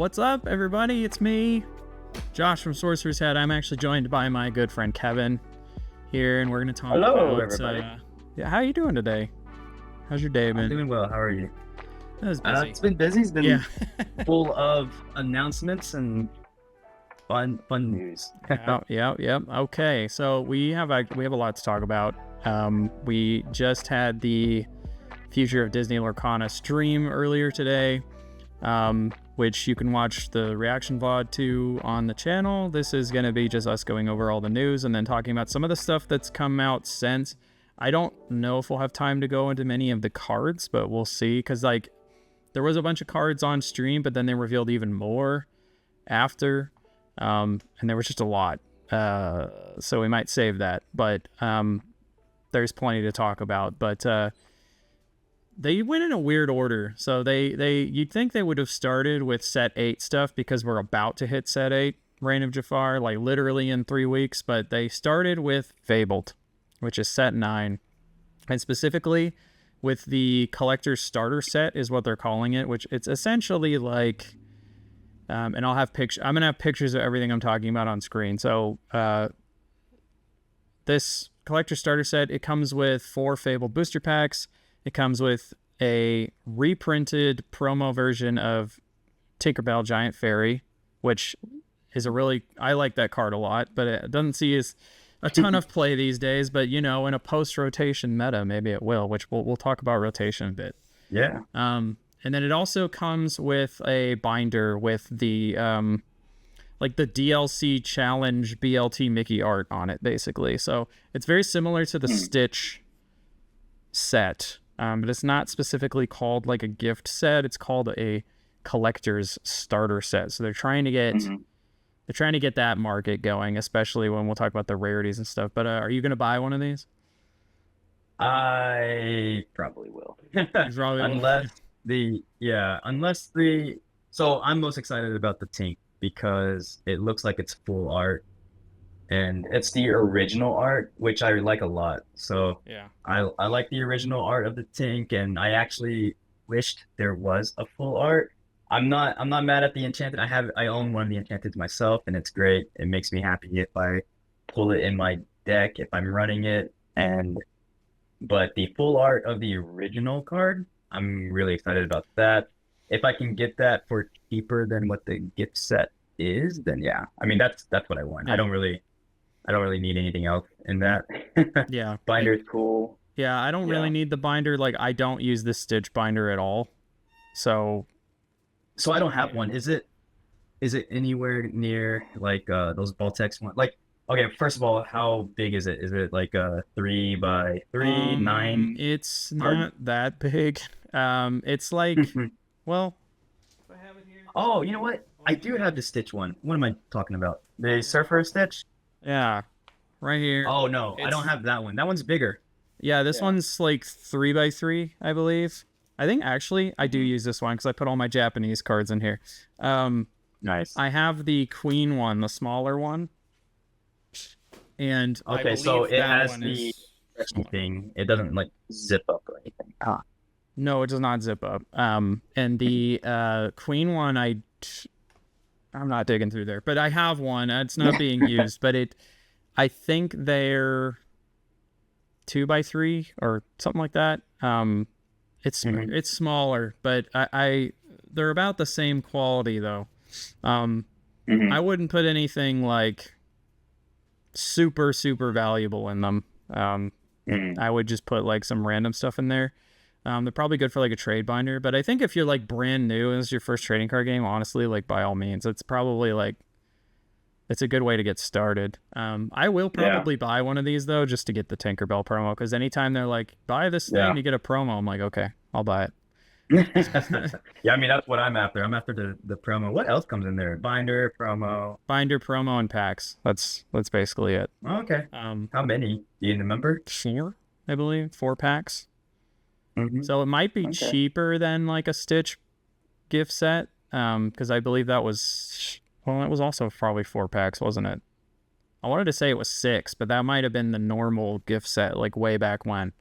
What's up, everybody? It's me, Josh from Sorcerer's Head. I'm actually joined by my good friend Kevin here, and we're going to talk about... everybody. How are you doing today? How's your day been? I'm doing well. How are you? It was busy. It's been busy. It's been full of announcements and fun news. Yep. Okay, so we have a lot to talk about. We just had the Future of Disney Lorcana stream earlier today, which you can watch the reaction VOD to on the channel. This is going to be just us going over all the news and then talking about some of the stuff that's come out since. I don't know if we'll have time to go into many of the cards, but we'll see, because like there was a bunch of cards on stream, but then they revealed even more after, and there was just a lot, so we might save that, but there's plenty to talk about. But they went in a weird order. So you'd think they would have started with set 8 stuff, because we're about to hit set 8, Reign of Jafar, like literally in 3 weeks, but they started with Fabled, which is set 9, and specifically with the collector's starter set is what they're calling it, which it's essentially like, and I'll have pictures. I'm gonna have pictures of everything I'm talking about on screen. So this collector starter set, it comes with 4 Fabled booster packs. It comes with a reprinted promo version of Tinkerbell Giant Fairy, which is I like that card a lot, but it doesn't see as a ton of play these days. But you know, in a post-rotation meta, maybe it will, which we'll talk about rotation a bit. Yeah. And then it also comes with a binder with the like the DLC challenge BLT Mickey art on it, basically. So it's very similar to the Stitch set, but it's not specifically called like a gift set. It's called a collector's starter set. So they're trying to get that market going, especially when we'll talk about the rarities and stuff. But are you going to buy one of these? I probably will. So I'm most excited about the Tink because it looks like it's full art, and it's the original art, which I like a lot. So yeah, I like the original art of the Tink, and I actually wished there was a full art. I'm not mad at the Enchanted. I own one of the Enchanted myself, and it's great. It makes me happy if I pull it in my deck, if I'm running it. But the full art of the original card, I'm really excited about that. If I can get that for cheaper than what the gift set is, then yeah. I mean, that's what I want. Yeah. I don't really need anything else in that. Yeah. Binder's cool. Yeah, I don't really need the binder. Like, I don't use the Stitch binder at all. So I don't have one. Is it anywhere near like those Baltex ones? Like, okay, first of all, how big is it? Is it like a 3x3, 9? It's not that big. It's like, well, I have it here. Oh, you know what? I do have the Stitch one. What am I talking about? The Surfer Stitch? Yeah, right here. Oh no, I don't have that one. That one's bigger. Yeah, this one's like 3x3, I believe. I think actually I do use this one because I put all my Japanese cards in here. Nice. I have the Queen one, the smaller one. And okay, so it has the thing. It doesn't like zip up or anything. No, it does not zip up. And the Queen one, I'm not digging through there, but I have one. It's not being used, but I think they're 2x3 or something like that. It's smaller, but they're about the same quality though. I wouldn't put anything like super valuable in them. I would just put like some random stuff in there. They're probably good for like a trade binder, but I think if you're like brand new and it's your first trading card game, honestly, like by all means, it's probably like, it's a good way to get started. I will probably buy one of these though, just to get the Tinkerbell promo, because anytime they're like, buy this thing, you get a promo, I'm like, okay, I'll buy it. Yeah, I mean, that's what I'm after. I'm after the promo. What else comes in there? Binder, promo, and packs. That's basically it. Okay. How many? Do you remember? 4, I believe. 4 packs. So it might be cheaper than like a Stitch gift set, because I believe that was also probably 4 packs, wasn't it? I wanted to say it was 6, but that might have been the normal gift set, like way back when.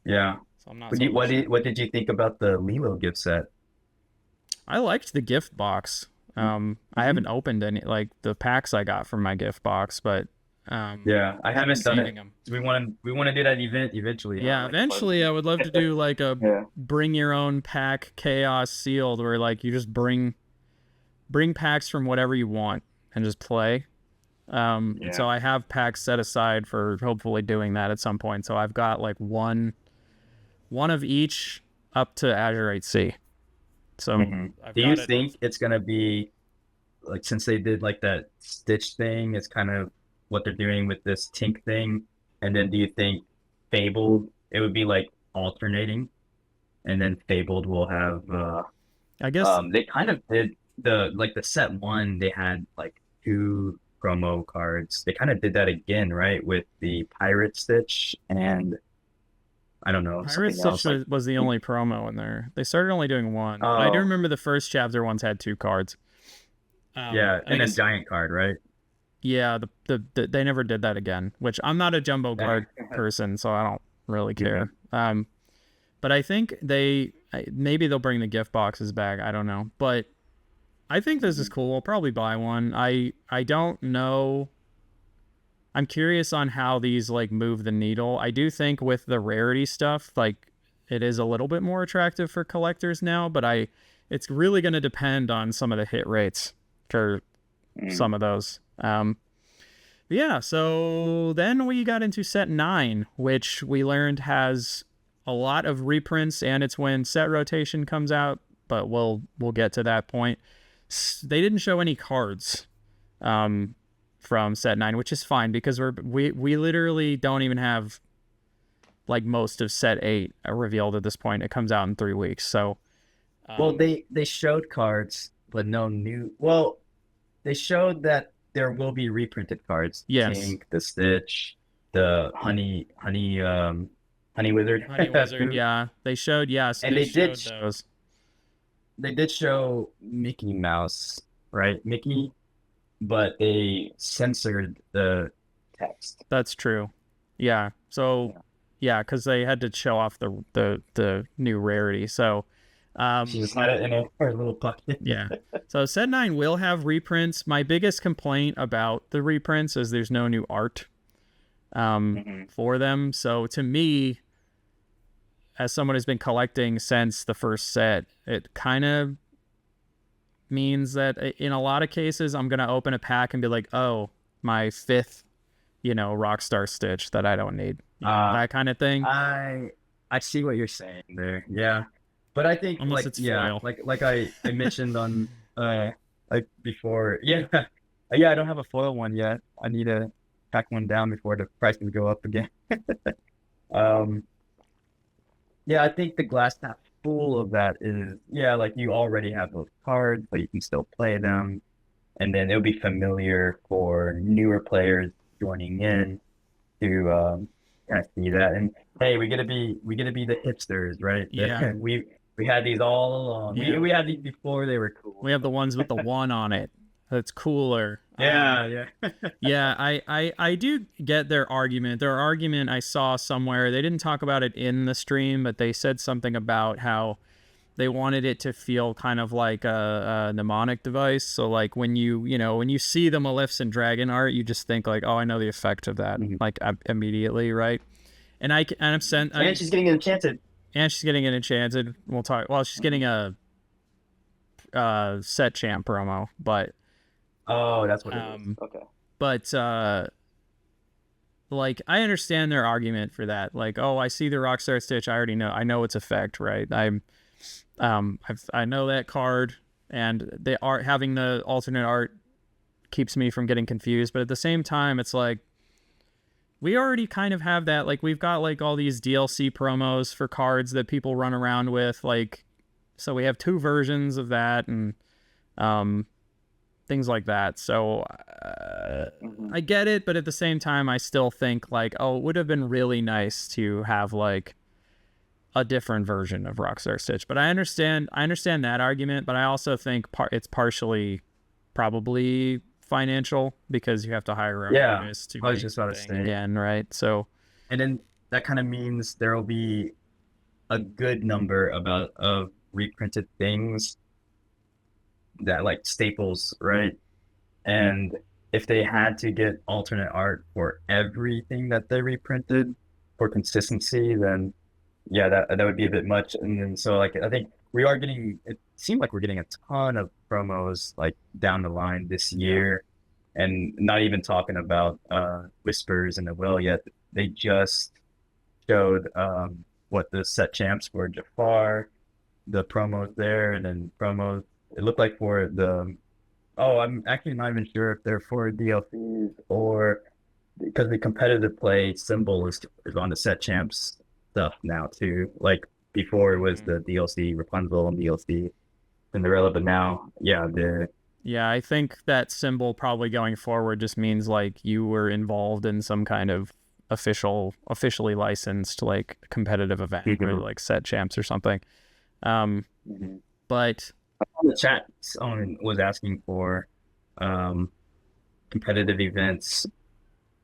Yeah. So I'm not. What did you think about the Lilo gift set? I liked the gift box. I haven't opened any like the packs I got from my gift box, but Yeah, I haven't done saving it. them. We want to do that event eventually, huh? Yeah, Like eventually I would love to do like a yeah. bring your own pack chaos sealed, where like you just bring packs from whatever you want and just play. And Yeah. so I have packs set aside for hopefully doing that at some point. So I've got like one of each up to Azurite C. So I've Do you got it. think it's gonna be like since they did like that Stitch thing, it's kind of what they're doing with this Tink thing, and then do you think Fabled it would be like alternating, and then Fabled will have I guess they kind of did the set one they had like two promo cards. They kind of did that again, right, with the Pirate Stitch and I don't know Pirate something Stitch else like was the only promo in there. They started only doing one. But I do oh remember the first chapter ones had two cards. yeah, I and a guess giant card, right? yeah, they never did that again. Which I'm not a jumbo card person, so I don't really care. But I think maybe they'll bring the gift boxes back. I don't know, but I think this is cool. I'll probably buy one. I don't know. I'm curious on how these like move the needle. I do think with the rarity stuff, like it is a little bit more attractive for collectors now, but it's really going to depend on some of the hit rates for some of those. Yeah, so then we got into set 9, which we learned has a lot of reprints, and it's when set rotation comes out, but we'll get to that point. They didn't show any cards from set 9, which is fine because we literally don't even have like most of set 8 revealed at this point. It comes out in 3 weeks, so Well, they showed cards, but no new. Well, they showed that there will be reprinted cards. yes. Tink, the Stitch, the Honey Wizard. Honey Wizard, yeah. They showed, yes, And they they did showed those. they did show Mickey Mouse, right? Mickey, but they censored the text. That's true. Yeah. So yeah, because they had to show off the new rarity. So She just had it in her little pocket. yeah. So set 9 will have reprints. My biggest complaint about the reprints is there's no new art for them. So to me, as someone who's been collecting since the first set, it kind of means that in a lot of cases, I'm going to open a pack and be like, oh, my 5th, Rockstar Stitch that I don't need. That kind of thing. I see what you're saying there. Yeah. But I think Unless like it's yeah, foil. like I mentioned on like before. Yeah. Yeah, I don't have a foil one yet. I need to pack one down before the prices go up again. Yeah, I think the glass half full of that is yeah, like you already have those cards, but you can still play them. And then it'll be familiar for newer players joining in to kind of see that. And hey, we gotta be the hipsters, right? Yeah. We had these all along. Yeah. We had these before they were cool. We have the ones with the 1 on it. That's cooler. Yeah. Yeah, I do get their argument. Their argument I saw somewhere, they didn't talk about it in the stream, but they said something about how they wanted it to feel kind of like a mnemonic device. So like when you see the Maleficent dragon art, you just think like, oh, I know the effect of that, like immediately, right? And I'm sent. And she's getting enchanted. And she's getting an enchanted. We'll talk. Well, she's getting a set champ promo, but Oh, that's what it is. Okay. but like I understand their argument for that. Like, oh, I see the Rockstar Stitch. I know its effect, right? I know that card, and they are having the alternate art keeps me from getting confused. But at the same time, it's like we already kind of have that. Like we've got like all these DLC promos for cards that people run around with. Like, so we have 2 versions of that, and things like that. So I get it, but at the same time, I still think like, oh, it would have been really nice to have like a different version of Rockstar Stitch. But I understand that argument, but I also think it's partially probably financial because you have to hire artists to I was make just about to the thing say. again, right? So And then that kind of means there will be a good number of reprinted things that like staples, right? And if they had to get alternate art for everything that they reprinted for consistency, then yeah, that would be a bit much. And then so like I think we are getting it seemed like we're getting a ton of promos like down the line this year, and not even talking about Whispers and the Will yet. They just showed what the set champs for Jafar, the promos there, and then promos. It looked like for the I'm actually not even sure if they're for DLCs or because the competitive play symbol is on the set champs stuff now too. Like before it was the DLC Rapunzel and DLC Cinderella, but now Yeah, I think that symbol probably going forward just means like you were involved in some kind of officially licensed like competitive event or like set champs or something. But the chat someone was asking for competitive events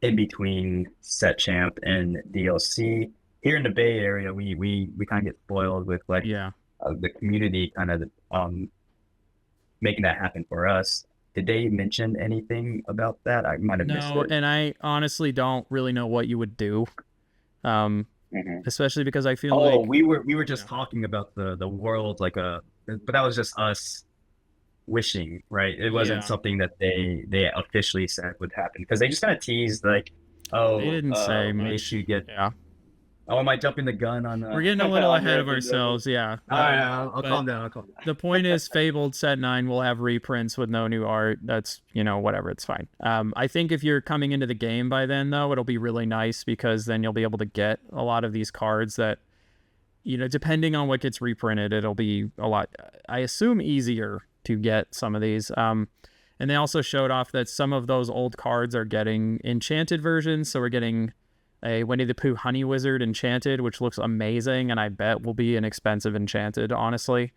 in between set champ and DLC. Here in the Bay Area, we kind of get spoiled with like the community kind of making that happen for us. Did they mention anything about that? I might have missed it. No, and I honestly don't really know what you would do. Especially because I feel like we were just talking about the world like but that was just us wishing, right? It wasn't something that they officially said would happen because they just kind of teased like, they didn't say much. You get am I jumping the gun on we're getting a little ahead of ourselves. All right, I'll calm down. The point is Fabled Set 9 will have reprints with no new art. That's, whatever, it's fine. I think if you're coming into the game by then though, it'll be really nice because then you'll be able to get a lot of these cards that, depending on what gets reprinted, it'll be a lot, I assume, easier to get some of these. And they also showed off that some of those old cards are getting enchanted versions. So we're getting a Winnie the Pooh Honey Wizard Enchanted, which looks amazing, and I bet will be an expensive Enchanted, honestly.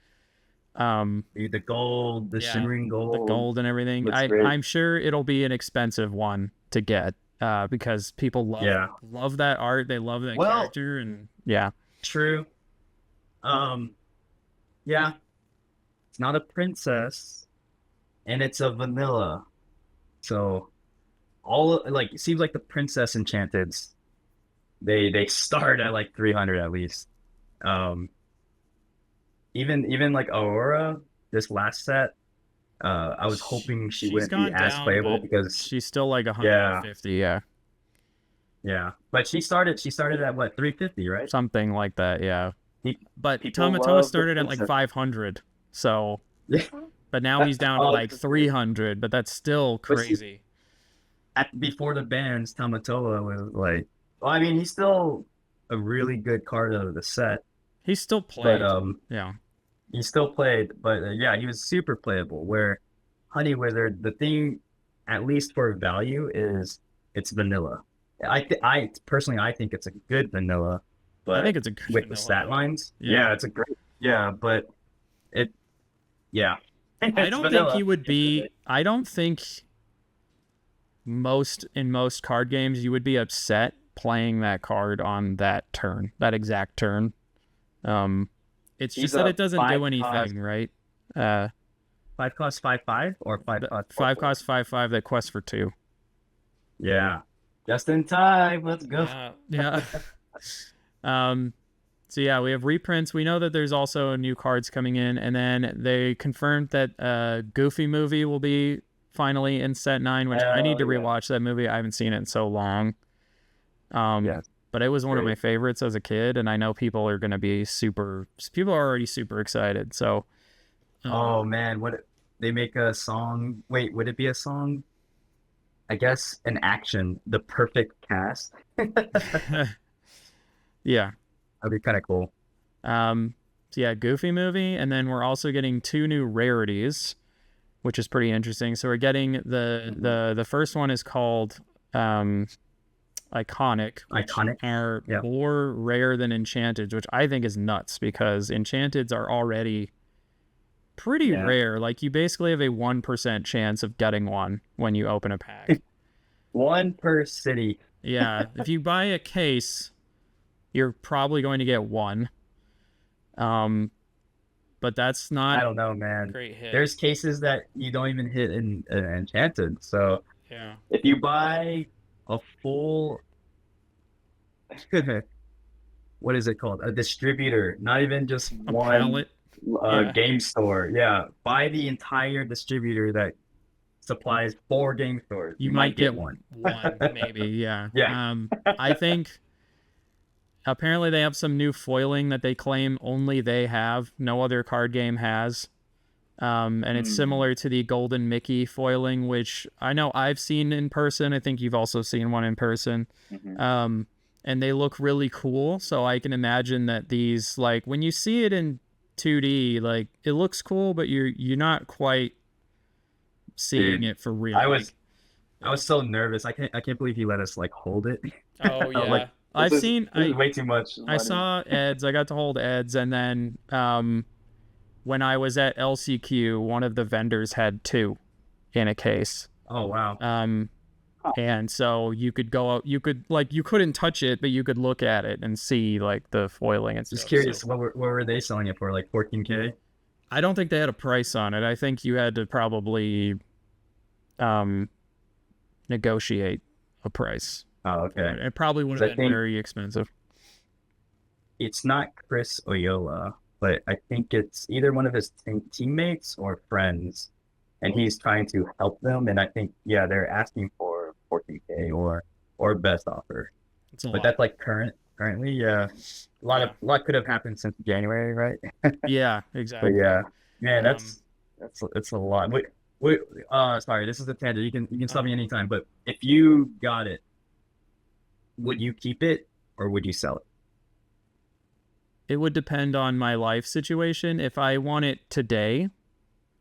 The gold, the shimmering gold. The gold and everything. I'm sure it'll be an expensive one to get because people love that art. They love that character, and True. It's not a princess, and it's a vanilla. So it seems like the princess enchanteds, they start at like 300 at least. Even like Aurora, this last set, I was hoping she wouldn't be as playable because she's still like 150. Yeah. But she started at what, 350, right? Something like that, yeah. But Tamatoa started at like 500. So, but now he's down to like 300, but that's still crazy. Before the bans, Tamatoa was like, he's still a really good card of the set. He still played. But, he still played, but he was super playable. Where Honey Wizard, the thing, at least for value, is it's vanilla. I personally, I think it's a good vanilla, but I think it's a good with the stat lines. It's a great. But it. I don't think he would be. I don't think in most card games you would be upset playing that card on that exact turn. It's just that it doesn't do anything, right? 5 cost 5/5 or 5 cost 5 cost 5/5 that quests for 2. Yeah. Just in time. Let's go. So we have reprints. We know that there's also new cards coming in, and then they confirmed that Goofy movie will be finally in set 9, which I need to rewatch that movie. I haven't seen it in so long. But it was one of my favorites as a kid, and I know people are going to be people are already super excited. So, oh man, they make a song? Wait, would it be a song? I guess an action, the perfect cast. Yeah, that'd be kind of cool. So Goofy movie, and then we're also getting 2 new rarities, which is pretty interesting. So we're getting the first one is called Iconic are more rare than Enchanted, which I think is nuts because Enchanteds are already pretty rare. Like you basically have a 1% chance of getting one when you open a pack. 1 per city. If you buy a case, you're probably going to get 1. but that's I not don't know, a man. great hit. There's cases that you don't even hit in enchanted. So Yeah. if you buy a full, what is it called? A distributor, not even just A one pallet. Yeah. game store. Yeah, buy the entire distributor that supplies 4 game stores. You You might might get get one. one, maybe. Yeah. Yeah. I think apparently they have some new foiling that they claim only they have, no other card game has. And it's Mm, similar to the Golden Mickey foiling, which I know I've seen in person. I think you've also seen one in person. mhm. Um, and they look really cool. So I can imagine that these, like, when you see it in 2D, like, it looks cool, but you're not quite seeing Dude, it for real. I was Like, I yeah. was so nervous. I can't believe he let us like hold it. Oh I was like, yeah, I've seen. this is way too much I money. saw Eds. I got to hold Eds, and then when I was at LCQ, one of the vendors had two in a case. Oh wow. Um, and so you could go out, you couldn't touch it, but you could look at it and see like the foiling and Just stuff. So curious, what were they selling it for? Like 14K? I don't think they had a price on it. I think you had to probably um negotiate a price Oh, for okay. it. It probably would 'Cause have I been think very expensive. it's not Chris Oyola, but I think it's either one of his teammates or friends, and he's trying to help them. And I think yeah, they're asking for 14K or best offer. It's a But lot. that's like currently, yeah. Yeah. A lot could have happened since January, right? Yeah, But exactly. yeah, man, Um, that's a lot. Wait, sorry, this is a tangent. You can stop me anytime. But if you got it, would you keep it or would you sell it? it would depend on my life situation. If I want it today,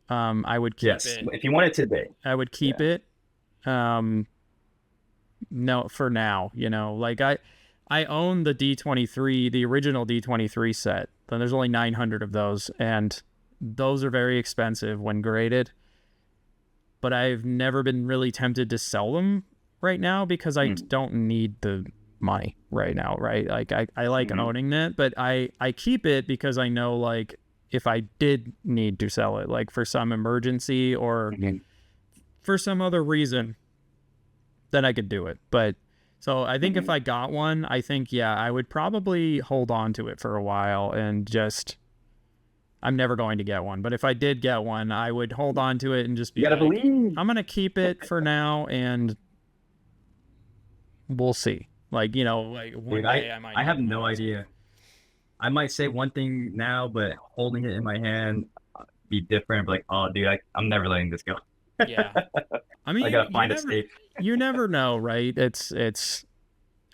I would keep Yes, it. if you want it today. I would keep Yeah. it. Um, no, for now, like I own the D23, the original D23 set. Then there's only 900 of those, and those are very expensive when graded. But I've never been really tempted to sell them right now because I Mm, don't need the money right now, right? Like I like mhm, owning it, but I keep it because I know like if I did need to sell it, like for some emergency or mhm, for some other reason, then I could do it. But so I think if mhm. I got one, I think yeah, I would probably hold on to it for a while and just I'm never going to get one. But if I did get one, I would hold on to it and just You be gotta like, believe. I'm gonna keep it for now and we'll see. Like, like Dude, one day I might I need have one. no idea. I might say one thing now, but holding it in my hand be different. Like, oh, dude, I'm never letting this go. Yeah. I I mean, gotta find a safe. you never know, right? It's just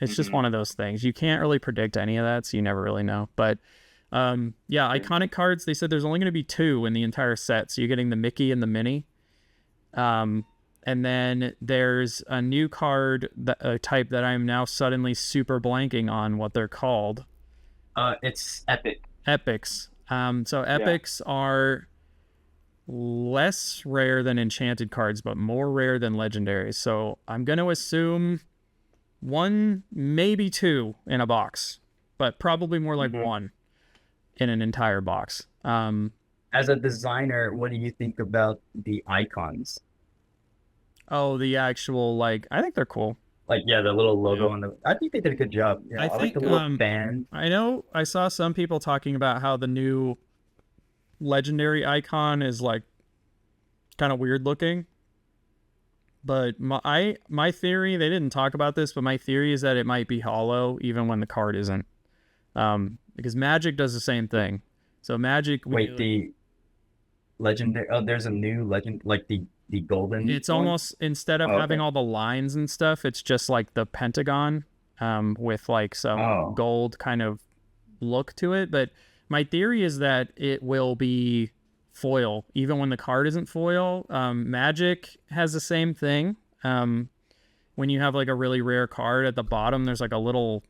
Mhm, one of those things. You can't really predict any of that, so you never really know. But yeah, yeah. iconic cards, they said there's only going to be two in the entire set. So you're getting the Mickey and the Minnie. Um and then there's a new card type that I'm now suddenly super blanking on what they're called. It's epic. Epics. So Yeah. epics are less rare than enchanted cards, but more rare than legendaries. So I'm going to assume one, maybe two in a box, but probably more like Mhm. one in an entire box. As a designer, what do you think about the icons? Oh, the actual, like, I think they're cool. Like, yeah, the little Yeah. logo on the. I think they did a good job. Yeah, I I like the think, little fan. I know I saw some people talking about how the new legendary icon is like kind of weird looking. But my theory, they didn't talk about this, but my theory is that it might be hollow even when the card isn't. Because Magic does the same thing. So Magic, when Wait, you, the legendary. Oh, there's a new legend, like the golden it's one. almost instead of Oh, having okay. all the lines and stuff, it's just like the pentagon, with like some Oh, gold kind of look to it. But my theory is that it will be foil even when the card isn't foil. Magic has the same thing. When you have like a really rare card at the bottom, there's like a little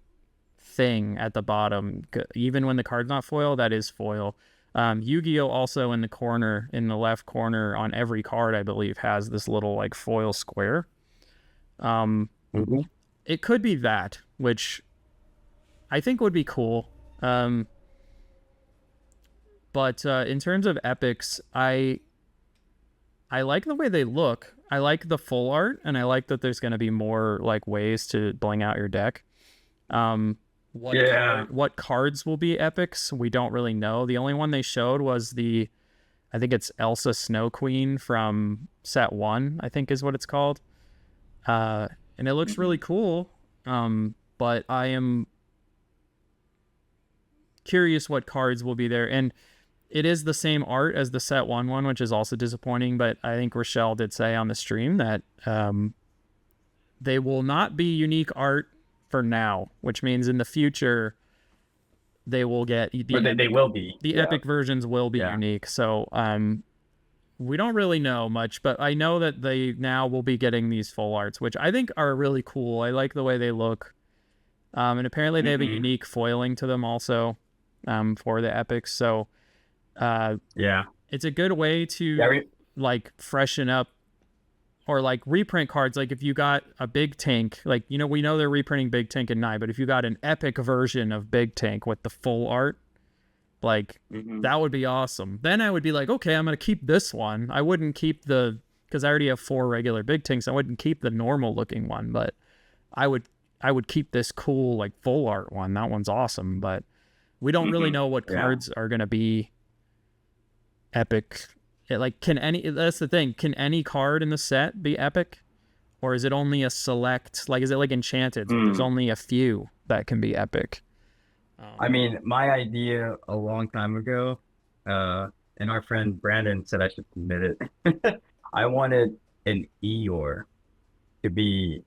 thing at the bottom. Even when the card's not foil, that is foil. Yu-Gi-Oh also in the corner, in the left corner on every card, I believe, has this little like foil square. Um, mhm. it could be that, which I think would be cool. Um, But in terms of epics, I like the way they look. I like the full art, and I like that there's going to be more like ways to bling out your deck. What cards will be epics? We don't really know. The only one they showed was I think it's Elsa Snow Queen from set 1, I think is what it's called. And it looks really cool. But I am curious what cards will be there. And it is the same art as the set 1 one, which is also disappointing. But I think Rochelle did say on the stream that they will not be unique art for now, which means in the future they will get they will be. The epic versions will be unique. So we don't really know much, but I know that they now will be getting these full arts, which I think are really cool. I like the way they look. And apparently they have a unique foiling to them also for the epics. So it's a good way to like freshen up or like reprint cards. Like if you got a big tank, like, you know, we know they're reprinting Big Tank and Nye, but if you got an epic version of Big Tank with the full art, like that would be awesome. Then I would be like, okay, I'm going to keep this one. I wouldn't keep because I already have 4 regular Big Tanks. I wouldn't keep the normal looking one, but I would keep this cool, like full art one. That one's awesome, but we don't really know what cards are going to be epic. That's the thing. Can any card in the set be epic? Or is it only a select, like, is it like Enchanted? There's only a few that can be epic. I mean, my idea a long time ago, and our friend Brandon said I should admit it. I wanted an Eeyore to be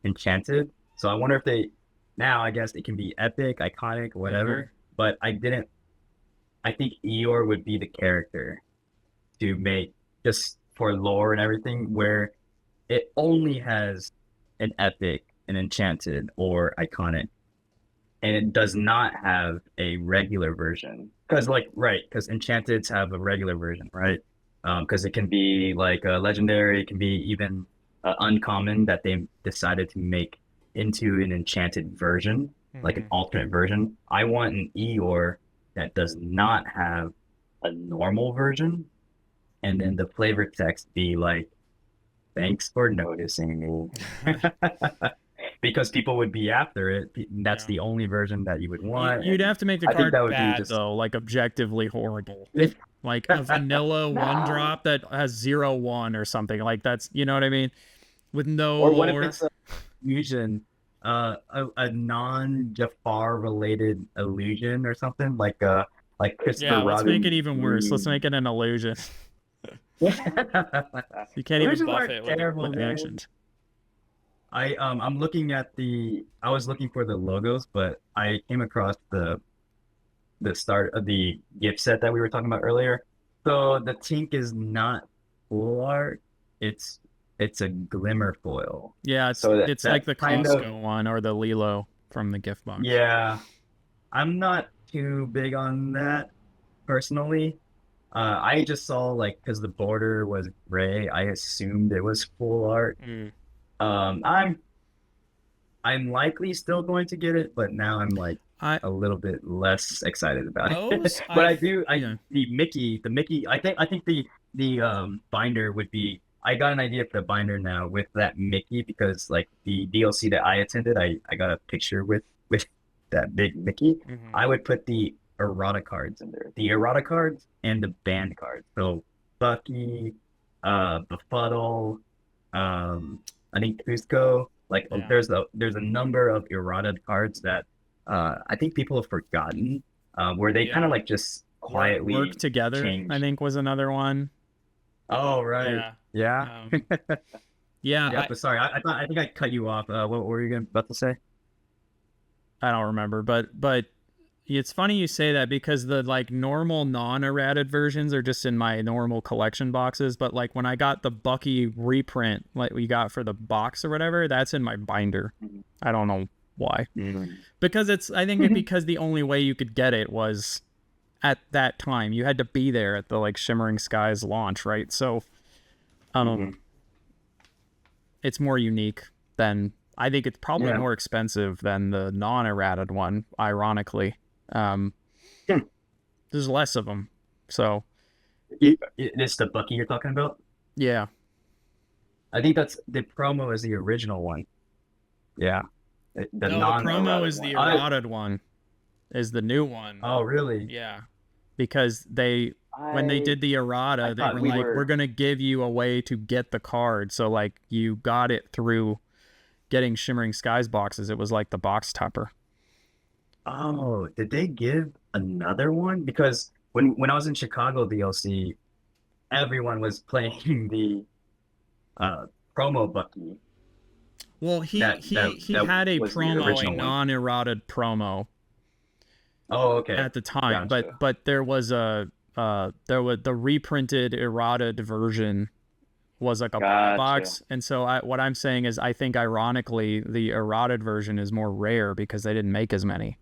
enchanted. So I wonder if now I guess it can be epic, iconic, whatever. But I think Eeyore would be the character to make, just for lore and everything, where it only has an epic, an enchanted, or iconic, and it does not have a regular version. Because enchanteds have a regular version, right? Because it can be like a legendary, it can be even uncommon that they decided to make into an enchanted version, like an alternate version. I want an Eeyore that does not have a normal version, and then the flavor text be like, "Thanks for noticing me," because people would be after it. That's the only version that you would want. You'd have to make the card bad, though, like objectively horrible. Like a vanilla 1-drop that has 0/1 or something. Like that's, you know what I mean? With no or what if it's a fusion, a non-Jafar related illusion or something, like Christopher Robin. Let's make it even worse. Let's make it an illusion. You can't even buff it with actions. I'm looking at I was looking for the logos, but I came across the start of the gift set that we were talking about earlier. So the Tink is not full art. It's a glimmer foil. Yeah, it's like the Costco one or the Lilo from the gift box. Yeah, I'm not too big on that personally. I just saw, like, because the border was gray, I assumed it was full art. I'm likely still going to get it, but now I'm like a little bit less excited about it. But the Mickey. I think the binder would be. I got an idea for the binder now with that Mickey, because like the DLC that I attended, I got a picture with that big Mickey. I would put the errata cards in there, the errata cards and the band cards. So Bucky, Befuddle, I think Cusco. Like there's a number of errata cards that I think people have forgotten, where they kind of like just quietly work together. change. I think was another one. Oh right, yeah. Sorry, I think I cut you off. What were you about to say? I don't remember, but it's funny you say that, because the like normal non-errated versions are just in my normal collection boxes, but like when I got the Bucky reprint, like we got for the box or whatever, that's in my binder. I don't know why. Because I think because the only way you could get it was at that time. You had to be there at the like Shimmering Skies launch, right? So it's more unique than, I think it's probably more expensive than the non-errated one, ironically. There's less of them, So It's the Bucky you're talking about? yeah. I think that's the promo is the original one. Yeah. The No, the promo non-erotic is the one. eroded one, is the new one. Oh, really? Yeah. Because when they did the I errata, they thought were we like, were. we're going to give you a way to get the card. So, like, you got it through getting Shimmering Skies boxes. It was like the box topper. Oh, did they give another one? Because when I was in Chicago DLC, everyone was playing the uh promo Bucky. Well, he That had a was the promo, a original one. non-eroded promo Oh, okay. at the time, Gotcha. but there was there was the reprinted eroded version was like a buy Gotcha. box, and so what I'm saying is I think ironically the eroded version is more rare because they didn't make as many.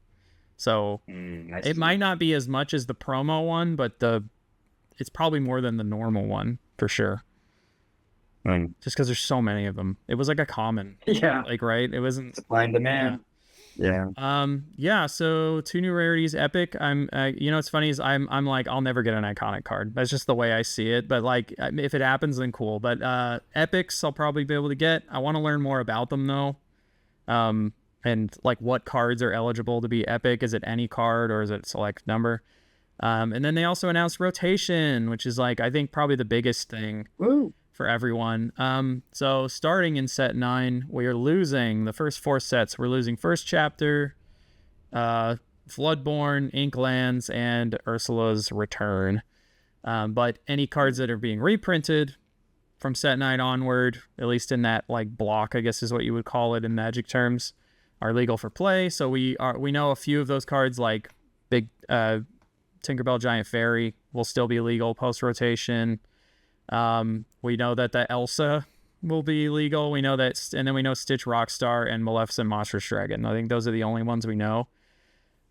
So I it see. might not be as much as the promo one, but it's probably more than the normal one for sure. Mm. Just because there's so many of them, it was like a common, Yeah. like right. It wasn't. Supply and Yeah. demand. Yeah. Yeah, so two new rarities, epic. You know what's funny is I'm like I'll never get an iconic card. That's just the way I see it. But like if it happens, then cool. But epics I'll probably be able to get. I want to learn more about them though. Um, and like what cards are eligible to be epic? Is it any card or is it select number? And then they also announced rotation, which is like I think probably the biggest thing Woo. for everyone. So starting in set 9, we are losing the first 4 sets. We're losing first chapter, Floodborn, Inklands, and Ursula's Return. But any cards that are being reprinted from set 9 onward, at least in that like block, I guess is what you would call it in Magic terms, are legal for play. So we know a few of those cards like big Tinkerbell Giant Fairy will still be legal post rotation. We know that the Elsa will be legal. We know that, and then we know Stitch Rockstar and Maleficent Monstrous Dragon. I think those are the only ones we know.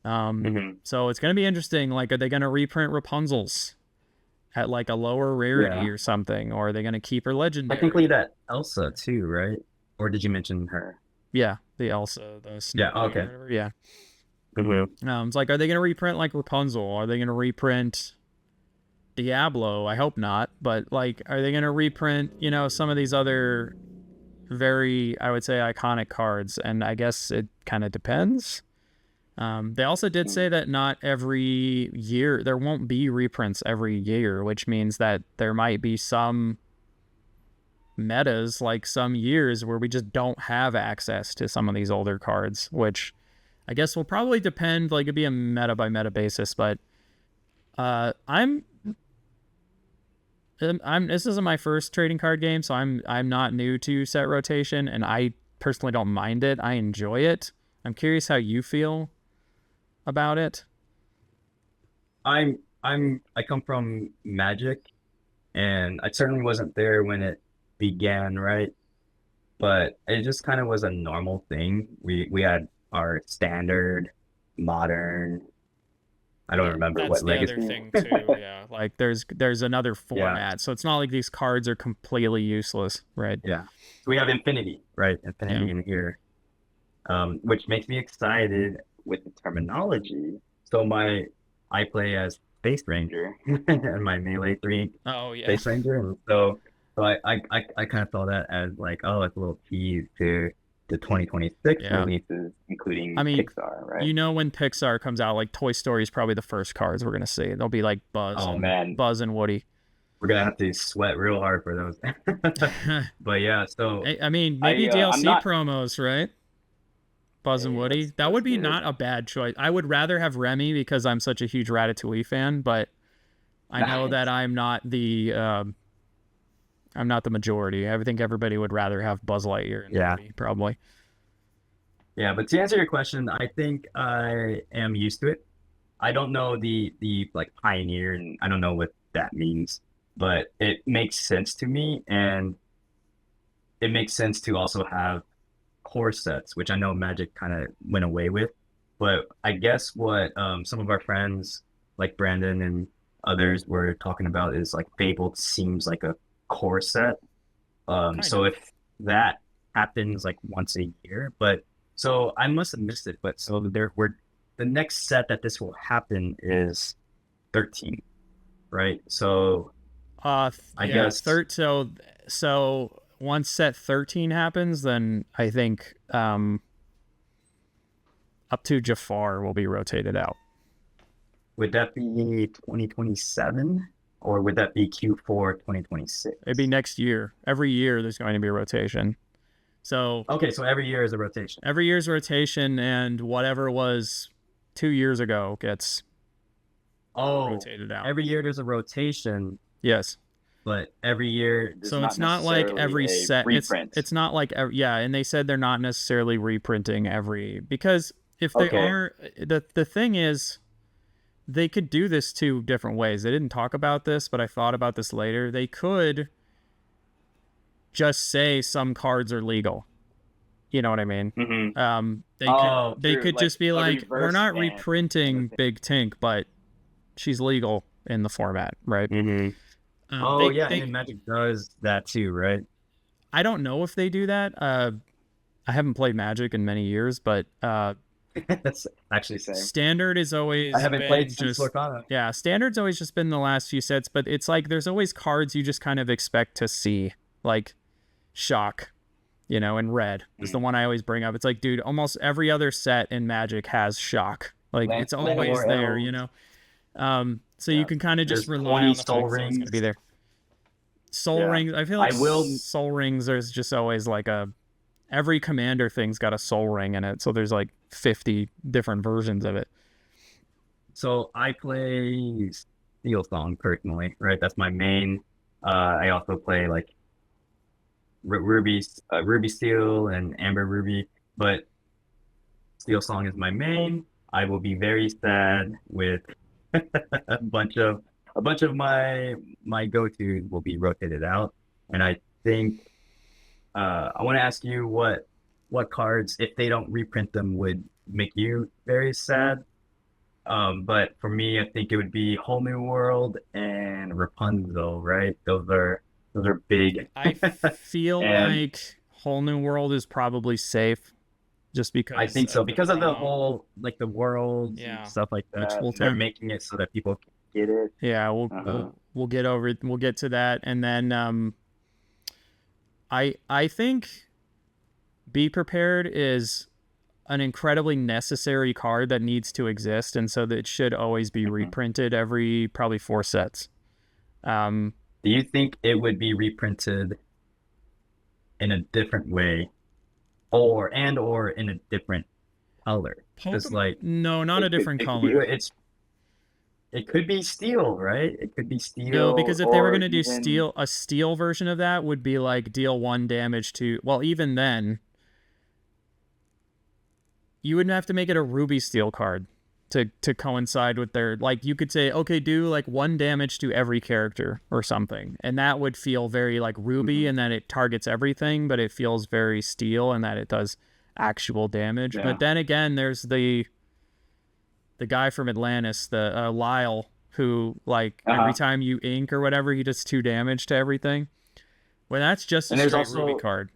So it's gonna be interesting. Like, are they gonna reprint Rapunzel's at like a lower rarity or something, or are they gonna keep her legendary? Technically, that Elsa too, right? Or did you mention her? Yeah, the Elsa, the Yeah. Snoopy, Okay. whatever. Yeah. Mm-hmm. It's like, are they gonna reprint like Rapunzel? Are they gonna reprint Diablo? I hope not. But like, are they gonna reprint, some of these other very, I would say, iconic cards? And I guess it kind of depends. They also did say that not every year, there won't be reprints every year, which means that there might be some metas, like some years where we just don't have access to some of these older cards, which I guess will probably depend, like it'd be a meta by meta basis, but I'm this isn't my first trading card game, so I'm not new to set rotation, and I personally don't mind it. I enjoy it. I'm curious how you feel about it. I come from Magic, and I certainly wasn't there when it began, right? But it just kind of was a normal thing. We had our standard, modern. I don't remember That's what the other legacy. thing too. Yeah, like there's another format, so it's not like these cards are completely useless, right? Yeah. So we have Infinity, right? Infinity in here, which makes me excited with the terminology. So I play as Space Ranger and my melee 3 Oh yeah. Space Ranger, and so I kind of saw that as like, oh, it's a little tease to the 2026 Yeah. releases, including I mean, Pixar, right? when Pixar comes out, like Toy Story is probably the first cards we're gonna see. They'll be like Oh man, Buzz and Woody. we're gonna have to sweat real hard for those. But yeah, so I mean, maybe I'm DLC not. promos, right? Buzz and Hey, Woody. That would be good. not a bad choice. I would rather have Remy because I'm such a huge Ratatouille fan, but I know that I'm not the majority. I think everybody would rather have Buzz Lightyear and Woody, probably. Yeah, but to answer your question, I think I am used to it. I don't know the like pioneer, and I don't know what that means, but it makes sense to me, and it makes sense to also have core sets, which I know Magic kind of went away with. But I guess what some of our friends like Brandon and others were talking about is like Fabled seems like a core set. So if that happens like once a year, but so I must have missed it. But so the next set that this will happen is 13. right? So I Yeah, guess so once set 13 happens, then I think up to Jafar will be rotated out. would that be 2027 or would that be Q4 2026? It'd be next year. Every year there's going to be a rotation. So Okay, so every year is a rotation. every year's rotation, and whatever was 2 years ago gets rotated out. Every year there's a rotation, Yes. but every year So it's not like every set. reprint. It's not like yeah, and they said they're not necessarily reprinting every, because if they are, the thing is, they could do this two different ways. They didn't talk about this, but I thought about this later. They could just say some cards are legal. You know what I mean? Mm-hmm. They could like just be a like, we're reverse not ban. reprinting Big Tink, but she's legal in the format, right? Mm-hmm. And Magic does that too, right? I don't know if they do that. I haven't played Magic in many years, but That's actually same. Standard is always I haven't been played since just Lorcana. yeah. Standard's always just been the last few sets, but it's like there's always cards you just kind of expect to see, like Shock, and Red is the one I always bring up. It's like, dude, almost every other set in Magic has Shock. Like it's always there, So you can kind of just rely on the Soul fact that it's Rings. gonna be there. Soul Rings. I feel like Soul Rings. There's just always like every commander thing's got a soul ring in it, so there's like 50 different versions of it. So I play Steel Song personally, right? That's my main. I also play like Ruby Steel and Amber Ruby, but Steel Song is my main. I will be very sad with a bunch of my go-tos will be rotated out, and I think I want to ask you what cards, if they don't reprint them, would make you very sad. But for me, I think it would be Whole New World and Rapunzel, right? Those are big. I feel like Whole New World is probably safe, just because I think so, because of the whole like the world and stuff like that. They're making it so that people can get it. Yeah, we'll get to that, and then I think Be Prepared is an incredibly necessary card that needs to exist, and so that it should always be reprinted every probably 4 sets. Do you think it would be reprinted in a different way, or in a different color? Just like no, not a different color. It could be steel, right? It could be steel. No, because if they were going to do a steel version of that would be like deal 1 damage to, well, even then, you wouldn't have to make it a Ruby Steel card to coincide with their, like, you could say, okay, do like 1 damage to every character or something, and that would feel very like Ruby and that it targets everything, but it feels very Steel and that it does actual damage. But then again, there's the guy from Atlantis, the Lyle, who like every time you ink or whatever, he does 2 damage to everything. Well, that's just a straight Ruby card.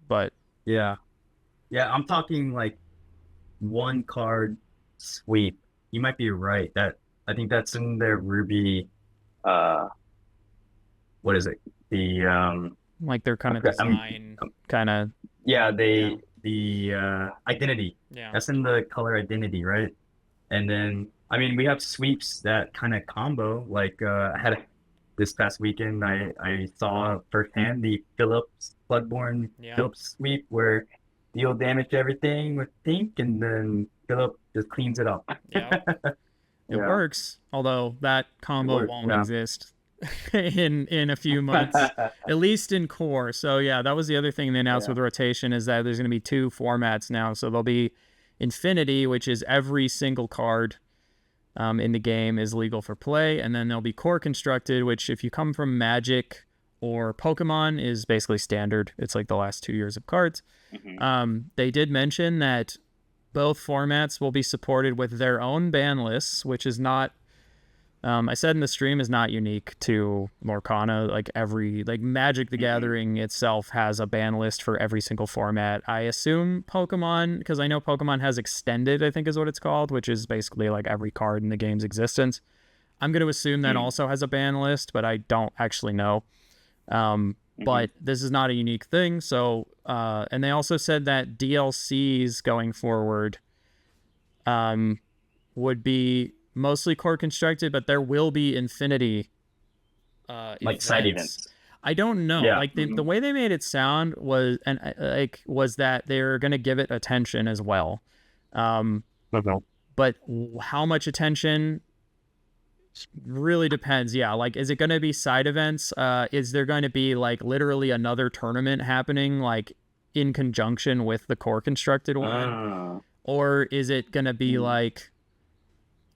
But yeah, I'm talking like 1 card sweep. You might be right. I think that's in their Ruby. What is it? The like their kind of design, kind of. Yeah, the identity. Yeah, that's in the color identity, right? And then, I mean, we have sweeps that kind of combo. Like, I had this past weekend, I saw firsthand the Phillips Bloodborne Phillips sweep where deal damage to everything with pink, and then Philip just cleans it up. It works, although that combo won't exist in a few months, at least in core. So yeah, that was the other thing they announced with rotation, is that there's going to be 2 formats now. So there'll be Infinity, which is every single card in the game is legal for play, and then there'll be Core Constructed, which if you come from Magic or Pokemon is basically standard. It's like the last 2 years of cards. They did mention that both formats will be supported with their own ban lists, which is not, I said in the stream, is not unique to Lorcana. Like Magic the Gathering itself has a ban list for every single format. I assume Pokemon, because I know Pokemon has Extended, I think is what it's called, which is basically like every card in the game's existence. I'm going to assume that also has a ban list, but I don't actually know. But this is not a unique thing. So, and they also said that DLCs going forward would be mostly core constructed, but there will be infinity like side events. I don't know. Yeah. Like the way they made it sound was was that they're going to give it attention as well. But how much attention really depends. Yeah, like is it going to be side events? Is there going to be like literally another tournament happening like in conjunction with the core constructed one? Or is it going to be like,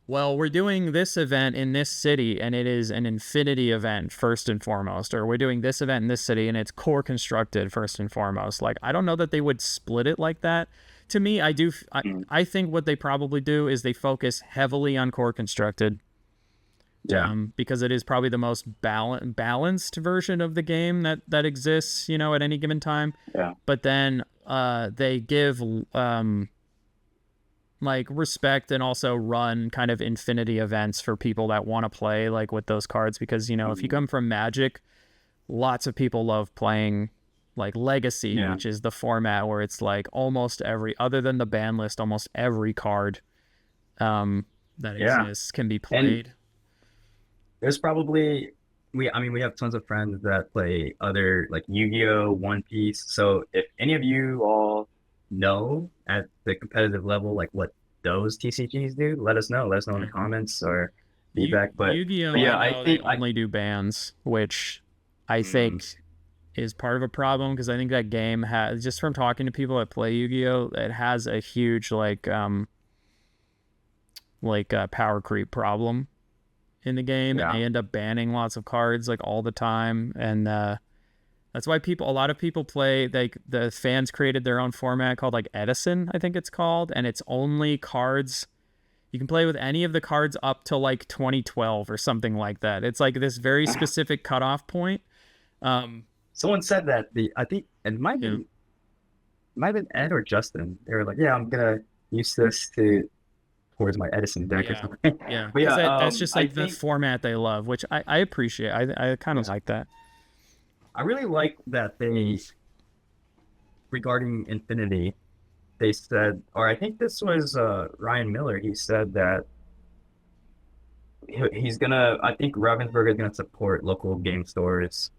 well, we're doing this event in this city and it is an infinity event first and foremost, or we're doing this event in this city and it's core constructed first and foremost. Like, I don't know that they would split it like that. To me, I think what they probably do is they focus heavily on core constructed. Yeah. Because it is probably the most balanced version of the game that exists, you know, at any given time. Yeah. But then they give like respect and also run kind of infinity events for people that want to play like with those cards, because you know if you come from Magic, lots of people love playing like Legacy, which is the format where it's like almost every, other than the ban list, almost every card that exists can be played. And there's probably we have tons of friends that play other like Yu-Gi-Oh, One Piece. So if any of you all know at the competitive level like what those TCGs do, let us know in the comments or feedback. But Yu-Gi-Oh, I think they only do bans, which I think is part of a problem, because I think that game has, just from talking to people that play Yu-Gi-Oh, it has a huge power creep problem in the game, and they end up banning lots of cards like all the time, and that's why a lot of people play, like the fans created their own format called like Edison, I think it's called, and it's only cards. You can play with any of the cards up to like 2012 or something like that. It's like this very specific cutoff point. Someone said that I think it might have been Ed or Justin. They were like, "Yeah, I'm gonna use this towards my Edison deck or something." Yeah, but that's just like the format they love, which I appreciate. I kind of like that. I really like that they, regarding Infinity, they said, or I think this was Ryan Miller. He said that he's gonna. I think Ravensburger is gonna support local game stores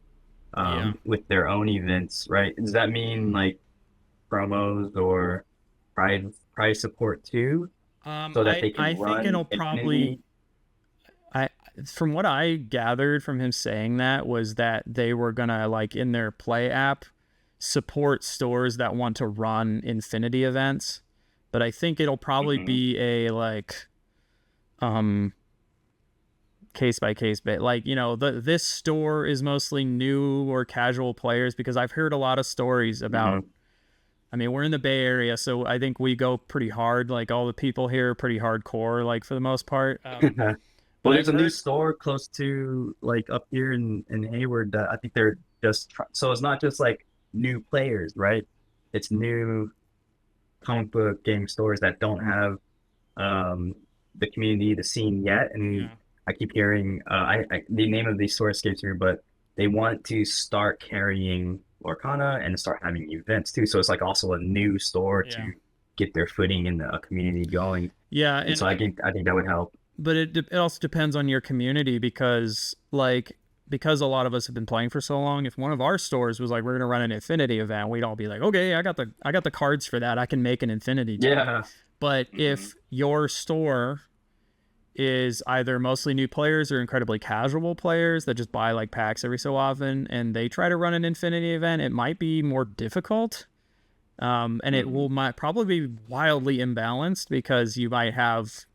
with their own events, right? Does that mean like promos or prize support too, so that they can run think it'll Infinity? probably. From what I gathered from him saying that was that they were gonna, like, in their play app, support stores that want to run Infinity events, but I think it'll probably be a like case by case bit. Like, you know, this store is mostly new or casual players, because I've heard a lot of stories about. I mean, we're in the Bay Area, so I think we go pretty hard. Like, all the people here are pretty hardcore, like, for the most part. Well, there's a new store close to, like, up here in Hayward that I think they're just so it's not just like new players, right? It's new comic book game stores that don't have the community, the scene yet. And I keep hearing the name of these store escapes here, but they want to start carrying Lorcana and start having events too. So it's like also a new store to get their footing in the community going. Yeah, and so I think that would help. But it also depends on your community, because a lot of us have been playing for so long. If one of our stores was like, we're gonna run an Infinity event, we'd all be like, okay, I got the cards for that. I can make an Infinity team. Yeah. But if your store is either mostly new players or incredibly casual players that just buy like packs every so often, and they try to run an Infinity event, it might be more difficult. And it might probably be wildly imbalanced, because you might have,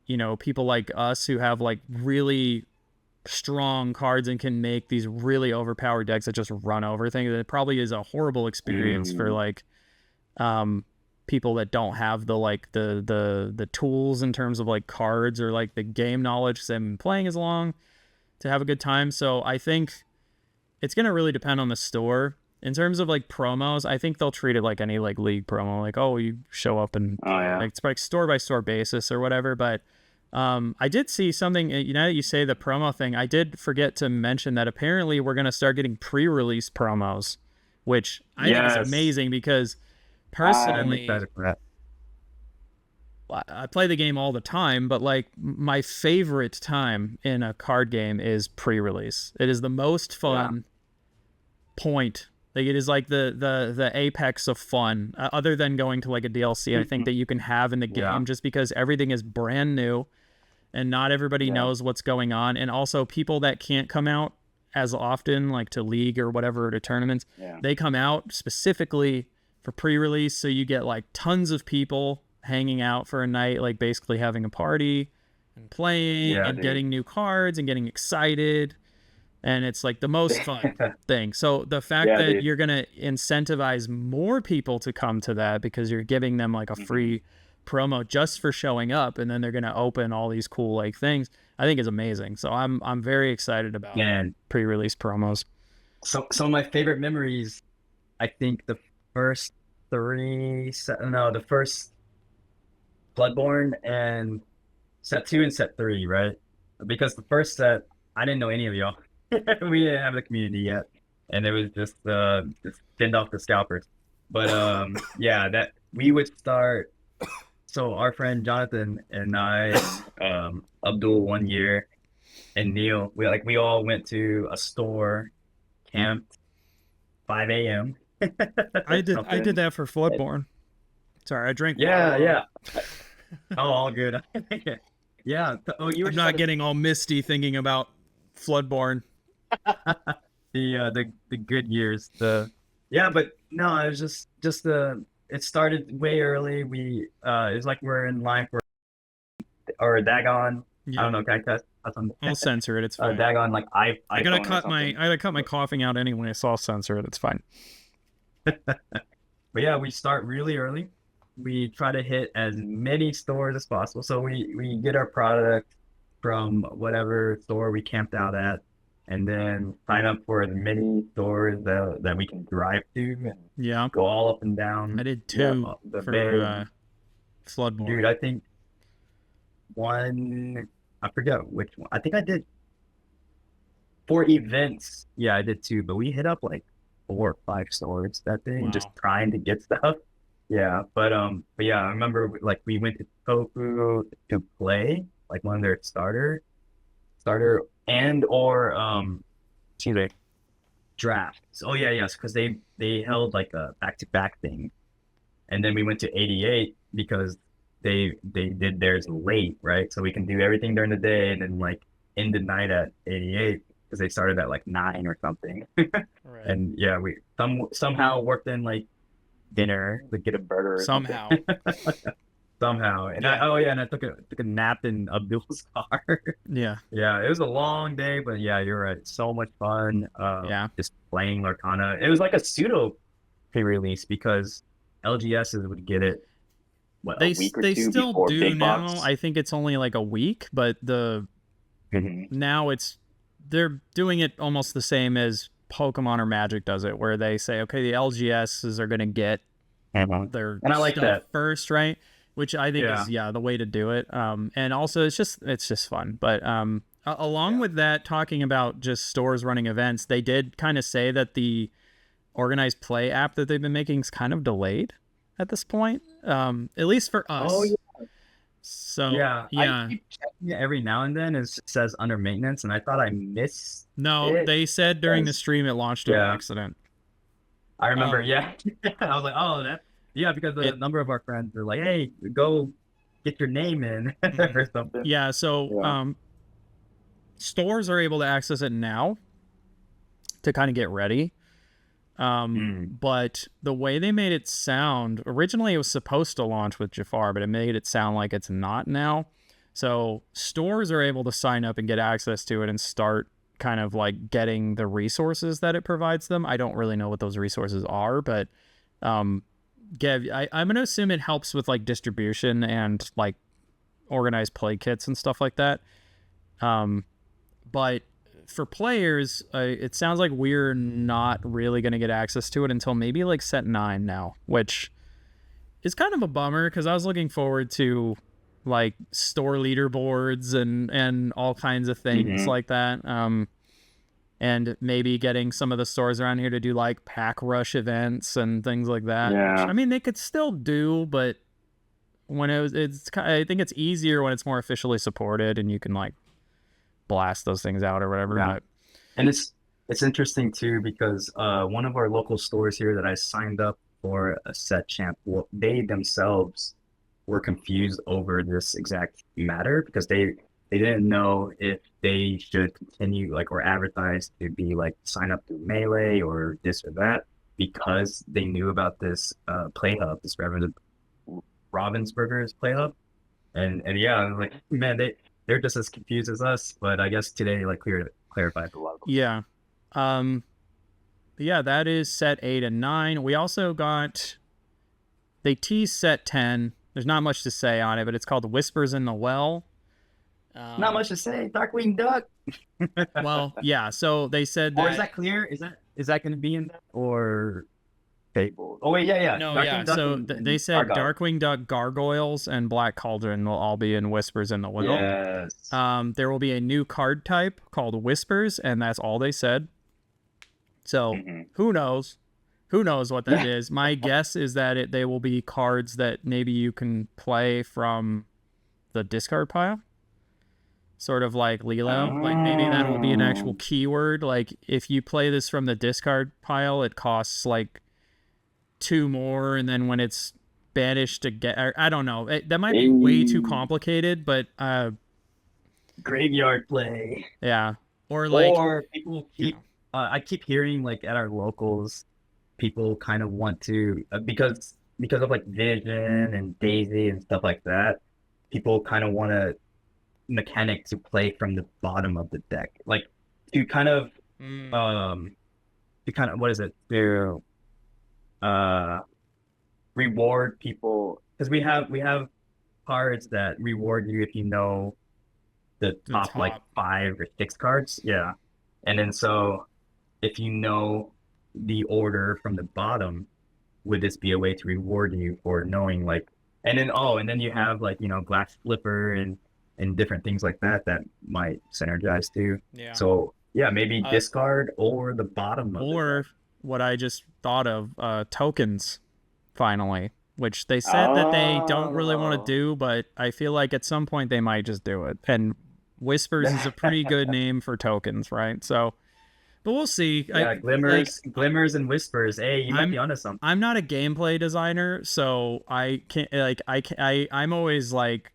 you know, people like us who have like really strong cards and can make these really overpowered decks that just run over things. It probably is a horrible experience for like people that don't have the tools in terms of like cards or like the game knowledge, because they've been playing as long, to have a good time. So I think it's gonna really depend on the store. In terms of like promos, I think they'll treat it like any like league promo, like, oh, you show up and like, it's like store by store basis or whatever. But I did see something, that you say the promo thing, I did forget to mention that apparently we're going to start getting pre-release promos, which I think is amazing because personally, I'm excited for that. I play the game all the time, but like my favorite time in a card game is pre-release. It is the most fun point. Like it is like the apex of fun, other than going to like a DLC. I think that you can have in the game just because everything is brand new, and not everybody knows what's going on, and also people that can't come out as often, like to League or whatever, to tournaments, they come out specifically for pre-release, so you get like tons of people hanging out for a night, like basically having a party and playing and getting new cards and getting excited, and it's like the most fun thing. So the fact that you're gonna incentivize more people to come to that because you're giving them like a free promo just for showing up, and then they're gonna open all these cool like things, I think is amazing. So I'm very excited about pre-release promos. So my favorite memories, I think the first Bloodborne and set 2 and set 3, right? Because the first set, I didn't know any of y'all. We didn't have the community yet, and it was just thinned off the scalpers. But that we would start. So our friend Jonathan and I, Abdul 1 year, and Neil, we all went to a store, camped, 5 a.m. I did that for Floodborne. Sorry, I drank. Yeah. Oh, all good. Yeah. Oh, I'm not getting all misty thinking about Floodborne. The good years. But no, it was just it started way early. We it's like we're in line for Dagon. I don't know. Can I cuss? I'll censor it. It's fine. Dagon, like I gotta cut my coughing out anyway, so I'll censor it. It's fine. But yeah, we start really early. We try to hit as many stores as possible. So we get our product from whatever store we camped out at, and then sign up for as many stores that we can drive to and go all up and down. I did 2 for Floodborne. Dude, I think I forget which one. I think I did 4 events. Yeah, I did 2, but we hit up like 4 or 5 stores that day, just trying to get stuff. Yeah, but yeah, I remember like we went to Tofu to play like one of their starter and or drafts. Oh yeah, yes, because they held like a back-to-back thing, and then we went to 88 because they did theirs late, right? So we can do everything during the day and then like end the night at 88 because they started at like 9 or something. Right. And yeah, we somehow worked in like dinner to get a burger somehow. And I took a nap in Abdul's car. Yeah, it was a long day, but yeah, you're right, so much fun. Just playing Lorcana. It was like a pseudo pre-release because LGSs would get it a week or two still before do now box. I think it's only like a week, but now they're doing it almost the same as Pokemon or Magic does it, where they say, okay, the LGSs are going to get their and I like stuff that first, right? Which I think is the way to do it. And also it's just fun. But along with that, talking about just stores running events, they did kind of say that the organized play app that they've been making is kind of delayed at this point, at least for us. Oh yeah. So I keep checking it every now and then. It says under maintenance, and I thought I missed. No, they said during the stream it launched to an accident. I remember. I was like, oh, that. Yeah, because a number of our friends were like, hey, go get your name in or something. Yeah. So stores are able to access it now to kind of get ready. But the way they made it sound, originally it was supposed to launch with Jafar, but it made it sound like it's not now. So stores are able to sign up and get access to it and start kind of like getting the resources that it provides them. I don't really know what those resources are, but I'm going to assume it helps with like distribution and like organized play kits and stuff like that. But for players, it sounds like we're not really going to get access to it until maybe like set 9 now, which is kind of a bummer because I was looking forward to like store leaderboards and all kinds of things like that. And maybe getting some of the stores around here to do like pack rush events and things like that. Yeah. Which, I mean, they could still do, but when I think it's easier when it's more officially supported and you can like blast those things out or whatever. Yeah. But And it's interesting too because one of our local stores here that I signed up for a set champ, well, they themselves were confused over this exact matter because they didn't know if they should continue like or advertise to be like sign up through Melee or this or that because they knew about this play hub, this Ravensburger's play hub. And yeah, I was like, man, they're just as confused as us, but I guess today like clarified a lot of them. yeah. Yeah, that is set 8 and 9. We also got, they teased set 10. There's not much to say on it, but it's called Whispers in the Well. Not much to say. Darkwing Duck. Well, yeah. So they said that. Or is that clear? Is that going to be in that or Fable? Oh wait, yeah. No, Darkwing yeah. Duck So and they said Argyle. Darkwing Duck, Gargoyles, and Black Cauldron will all be in Whispers in the Well. Yes. There will be a new card type called Whispers, and that's all they said. So who knows? Who knows what that is? My guess is that they will be cards that maybe you can play from the discard pile. Sort of like Lilo. Like maybe that will be an actual keyword. Like if you play this from the discard pile, it costs like 2 more, and then when it's banished to get, I don't know. That might be way too complicated, but Graveyard play. yeah. Or like, or people keep. I keep hearing like at our locals, people kind of want to because of like Vision and Daisy and stuff like that. People kind of want to mechanic to play from the bottom of the deck, like to kind of what is it to reward people because we have cards that reward you if you know the top like 5 or 6 cards, yeah, and then so if you know the order from the bottom, would this be a way to reward you for knowing like and then you have like Glass Flipper and different things like that might synergize too. Yeah. So yeah, maybe discard or the bottom of or what I just thought of, tokens finally, which they said that they don't really want to do, but I feel like at some point they might just do it. And Whispers is a pretty good name for tokens, right? So, but we'll see. Yeah, glimmers and whispers. Hey, you might be onto something. I'm not a gameplay designer, so I can't I'm always like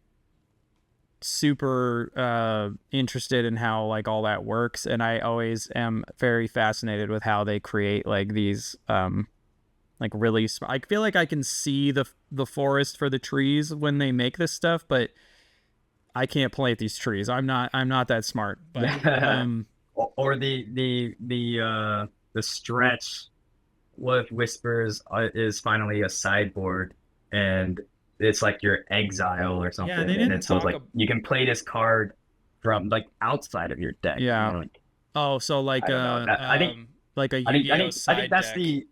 super interested in how like all that works, and I always am very fascinated with how they create like these like really I feel like I can see the forest for the trees when they make this stuff, but I can't plant these trees. I'm not that smart. But or the stretch with Whispers is finally a sideboard, and it's like your exile or something. Yeah, they didn't and so it's like you can play this card from like outside of your deck. Yeah. Oh, so like I think like a I Yu-Gi-Oh! think that's deck.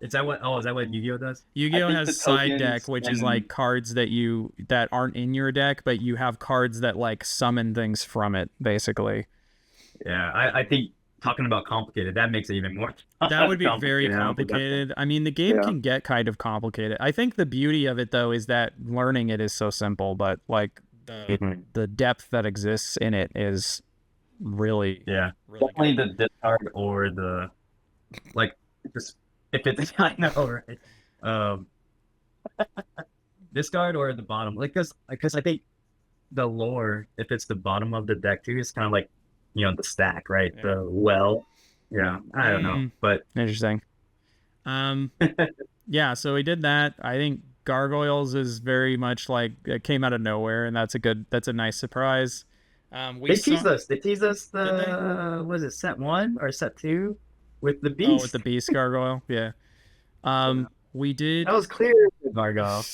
Is that what Yu-Gi-Oh! does? Yu-Gi-Oh! Has side deck, which is like cards that aren't in your deck, but you have cards that like summon things from it, basically. Yeah, I think talking about complicated, that makes it even more. That would be very complicated. I mean, the game can get kind of complicated. I think the beauty of it, though, is that learning it is so simple, but like the depth that exists in it is really really definitely good. The discard or the like just if it's I know right discard or the bottom, like because I think the lore, if it's the bottom of the deck too, is kind of like the stack, right? I don't know, but interesting. Yeah, so we did that. I think Gargoyles is very much like it came out of nowhere, and that's a nice surprise. They teased us was it set 1 or set 2 with the beast? Oh, with the beast gargoyle, yeah. We did. That was clear, gargoyle.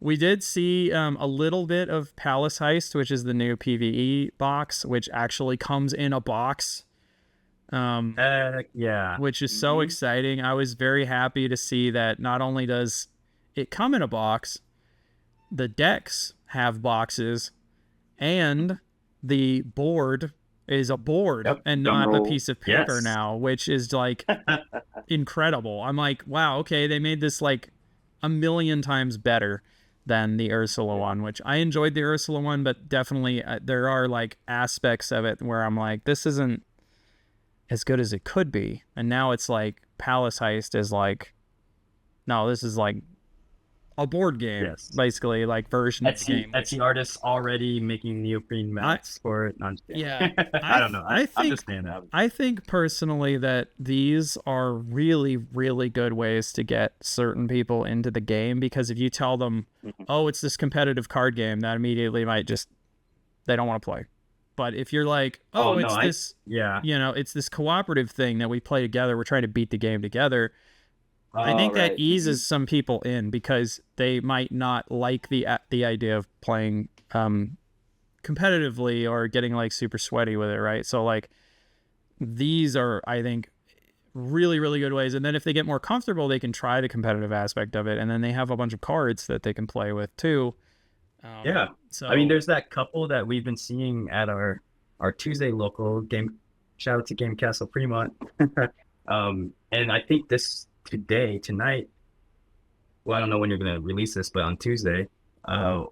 We did see a little bit of Palace Heist, which is the new PvE box, which actually comes in a box. Which is so exciting. I was very happy to see that not only does it come in a box, the decks have boxes, and the board is a board and not a piece of paper now, which is like incredible. I'm like, wow, okay, they made this like a million times better than the Ursula one, which I enjoyed the Ursula one, but definitely there are like aspects of it where I'm like, this isn't as good as it could be. And now it's like Palace Heist is like, no, this is like a board game, basically, like version of the game. Etsy artists already making neoprene masks for it. Yeah, I don't know. I'm just saying that. I think personally that these are really, really good ways to get certain people into the game, because if you tell them, oh, it's this competitive card game, that immediately might just, they don't want to play. But if you're like, oh, it's this, you know, it's this cooperative thing that we play together, we're trying to beat the game together. I think that eases some people in, because they might not like the idea of playing competitively or getting like super sweaty with it, right? So like these are, I think, really, really good ways. And then if they get more comfortable, they can try the competitive aspect of it, and then they have a bunch of cards that they can play with too. So I mean, there's that couple that we've been seeing at our Tuesday local game. Shout out to Game Castle Fremont. And I think tonight, well, I don't know when you're going to release this, but on Tuesday, I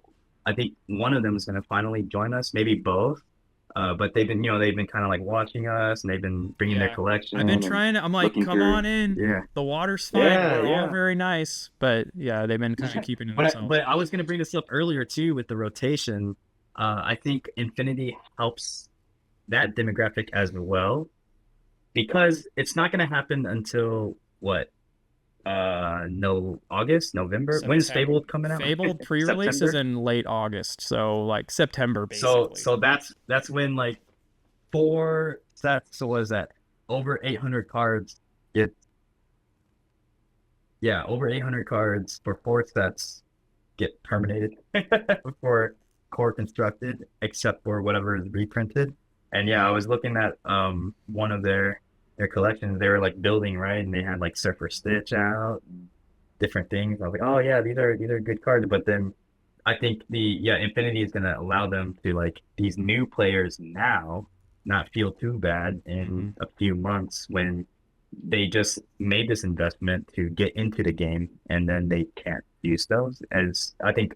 think one of them is going to finally join us, maybe both. But they've been kind of like watching us, and they've been bringing their collection. I've been trying to, I'm like, come on in. Yeah. The water's fine. We're all very nice. But yeah, they've been kind of keeping it themselves. But I was going to bring this up earlier too with the rotation. I think Infinity helps that demographic as well, because it's not going to happen until what? August, November. September. When's Fabled coming out? Fabled pre-release is in late August, so like September basically. So that's when like 4 sets. So what is that? Over 800 cards get. Yeah, over 800 cards for 4 sets get terminated before core constructed, except for whatever is reprinted. And yeah, I was looking at one of their collections. They were like building, right, and they had like Surfer Stitch out, different things. I was like, oh yeah, these are good cards. But then I think Infinity is gonna allow them to, like, these new players now not feel too bad in a few months when they just made this investment to get into the game, and then they can't use those. As I think,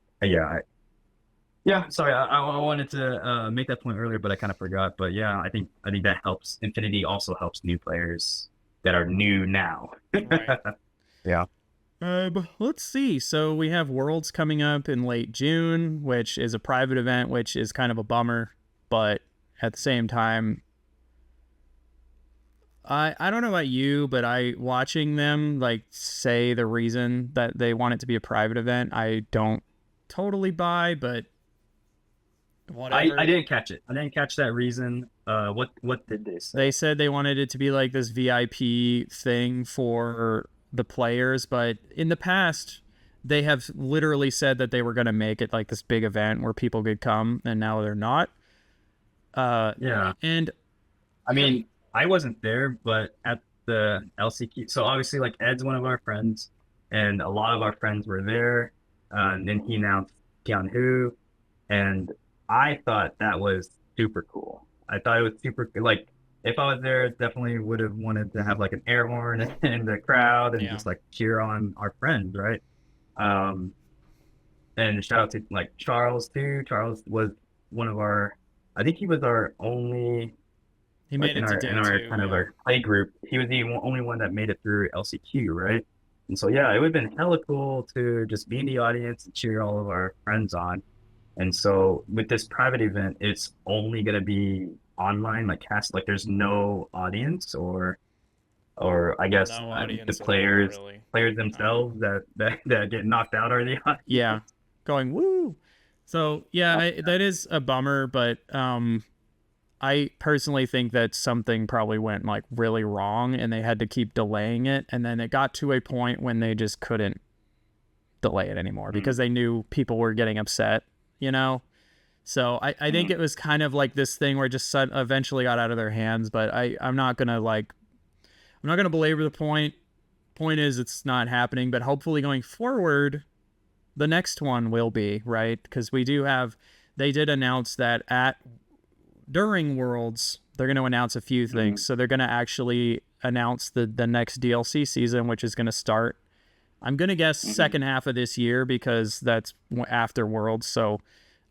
sorry, I wanted to make that point earlier, but I kind of forgot. But yeah, I think that helps. Infinity also helps new players that are new now. Right. Yeah. Let's see. So we have Worlds coming up in late June, which is a private event, which is kind of a bummer. But at the same time, I don't know about you, but watching them like say the reason that they want it to be a private event, I don't totally buy, but whatever. I didn't catch it. I didn't catch that reason. What did they say? They said they wanted it to be like this VIP thing for the players, but in the past they have literally said that they were going to make it like this big event where people could come, and now they're not. And I mean, I wasn't there, but at the LCQ, so obviously like Ed's one of our friends, and a lot of our friends were there, and then he announced Tianhu, and I thought that was super cool. I thought it was super, like, if I was there, definitely would have wanted to have like an air horn in the crowd and just like cheer on our friends, right? And shout out to like Charles too. Charles was one of our, I think he was our only, he made it in our kind of our play group. He was the only one that made it through LCQ, right? And so yeah, it would have been hella cool to just be in the audience and cheer all of our friends on. And so with this private event, it's only going to be online, like there's no audience, or I guess the players themselves that get knocked out are the audience. Yeah, going woo. So yeah, that is a bummer, but I personally think that something probably went like really wrong, and they had to keep delaying it, and then it got to a point when they just couldn't delay it anymore because they knew people were getting upset, you know. So I think it was kind of like this thing where it just eventually got out of their hands, but I'm not gonna belabor the point. Point is, it's not happening, but hopefully going forward, the next one will be, right? Because they did announce that during Worlds, they're going to announce a few things. So they're going to actually announce the next DLC season, which is going to start, I'm going to guess, second half of this year, because that's after Worlds. So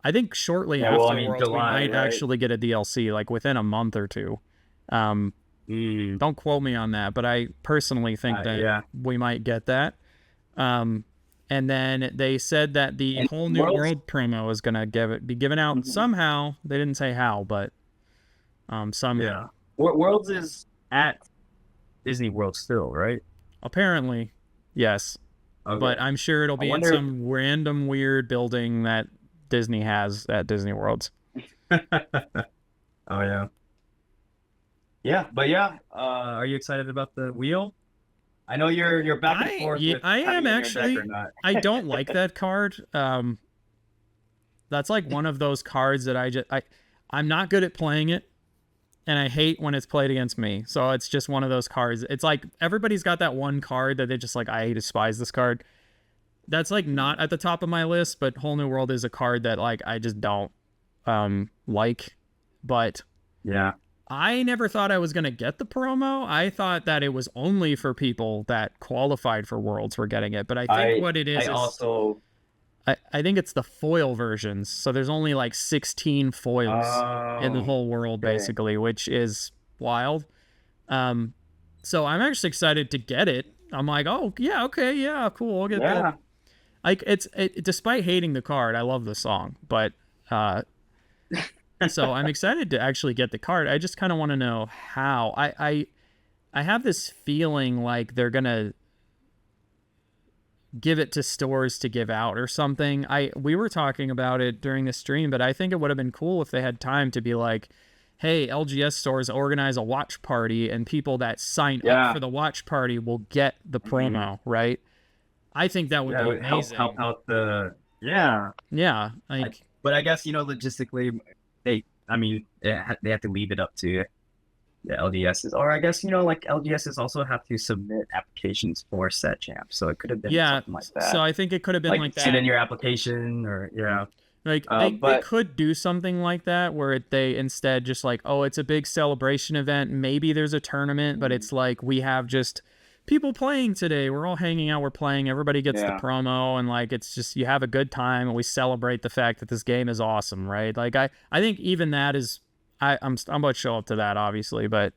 I think shortly after Worlds, July, we might actually get a DLC, like within a month or two. Don't quote me on that, but I personally think that we might get that. And then they said that the whole new World promo is going to be given out somehow. They didn't say how, but somehow. Yeah. Worlds is at Disney World still, right? Apparently, yes. Okay. But I'm sure it'll be in some random weird building that Disney has at Disney Worlds. Oh, yeah. Yeah, but are you excited about the wheel? I know you're back and forth. Yeah, I am actually. I don't like that card. That's like one of those cards that I'm not good at playing it, and I hate when it's played against me. So it's just one of those cards. It's like everybody's got that one card that they just like, I despise this card. That's like not at the top of my list, but Whole New World is a card that like I just don't like. But yeah, I never thought I was going to get the promo. I thought that it was only for people that qualified for Worlds were getting it. But I think what it is, I think it's the foil versions. So there's only like 16 foils in the whole world, basically, which is wild. So I'm actually excited to get it. I'm like, oh, yeah, okay, yeah, cool, I'll get that. Like, despite hating the card, I love the song. But so I'm excited to actually get the card. I just kind of want to know how. I have this feeling like they're going to give it to stores to give out or something. We were talking about it during the stream, but I think it would have been cool if they had time to be like, hey, LGS stores organize a watch party, and people that sign up for the watch party will get the promo, right? I think that would be amazing. Help out the but I guess logistically, they have to leave it up to the LGSs, or I guess like LGSs also have to submit applications for set champs, so it could have been something like that. So I think it could have been like that. Send in your application, or like they could do something like that where they instead just like, oh, it's a big celebration event. Maybe there's a tournament, but it's like we have just people playing today. We're all hanging out. We're playing. Everybody gets the promo, and like it's just you have a good time, and we celebrate the fact that this game is awesome, right? Like I think even that is I'm about to show up to that, obviously, but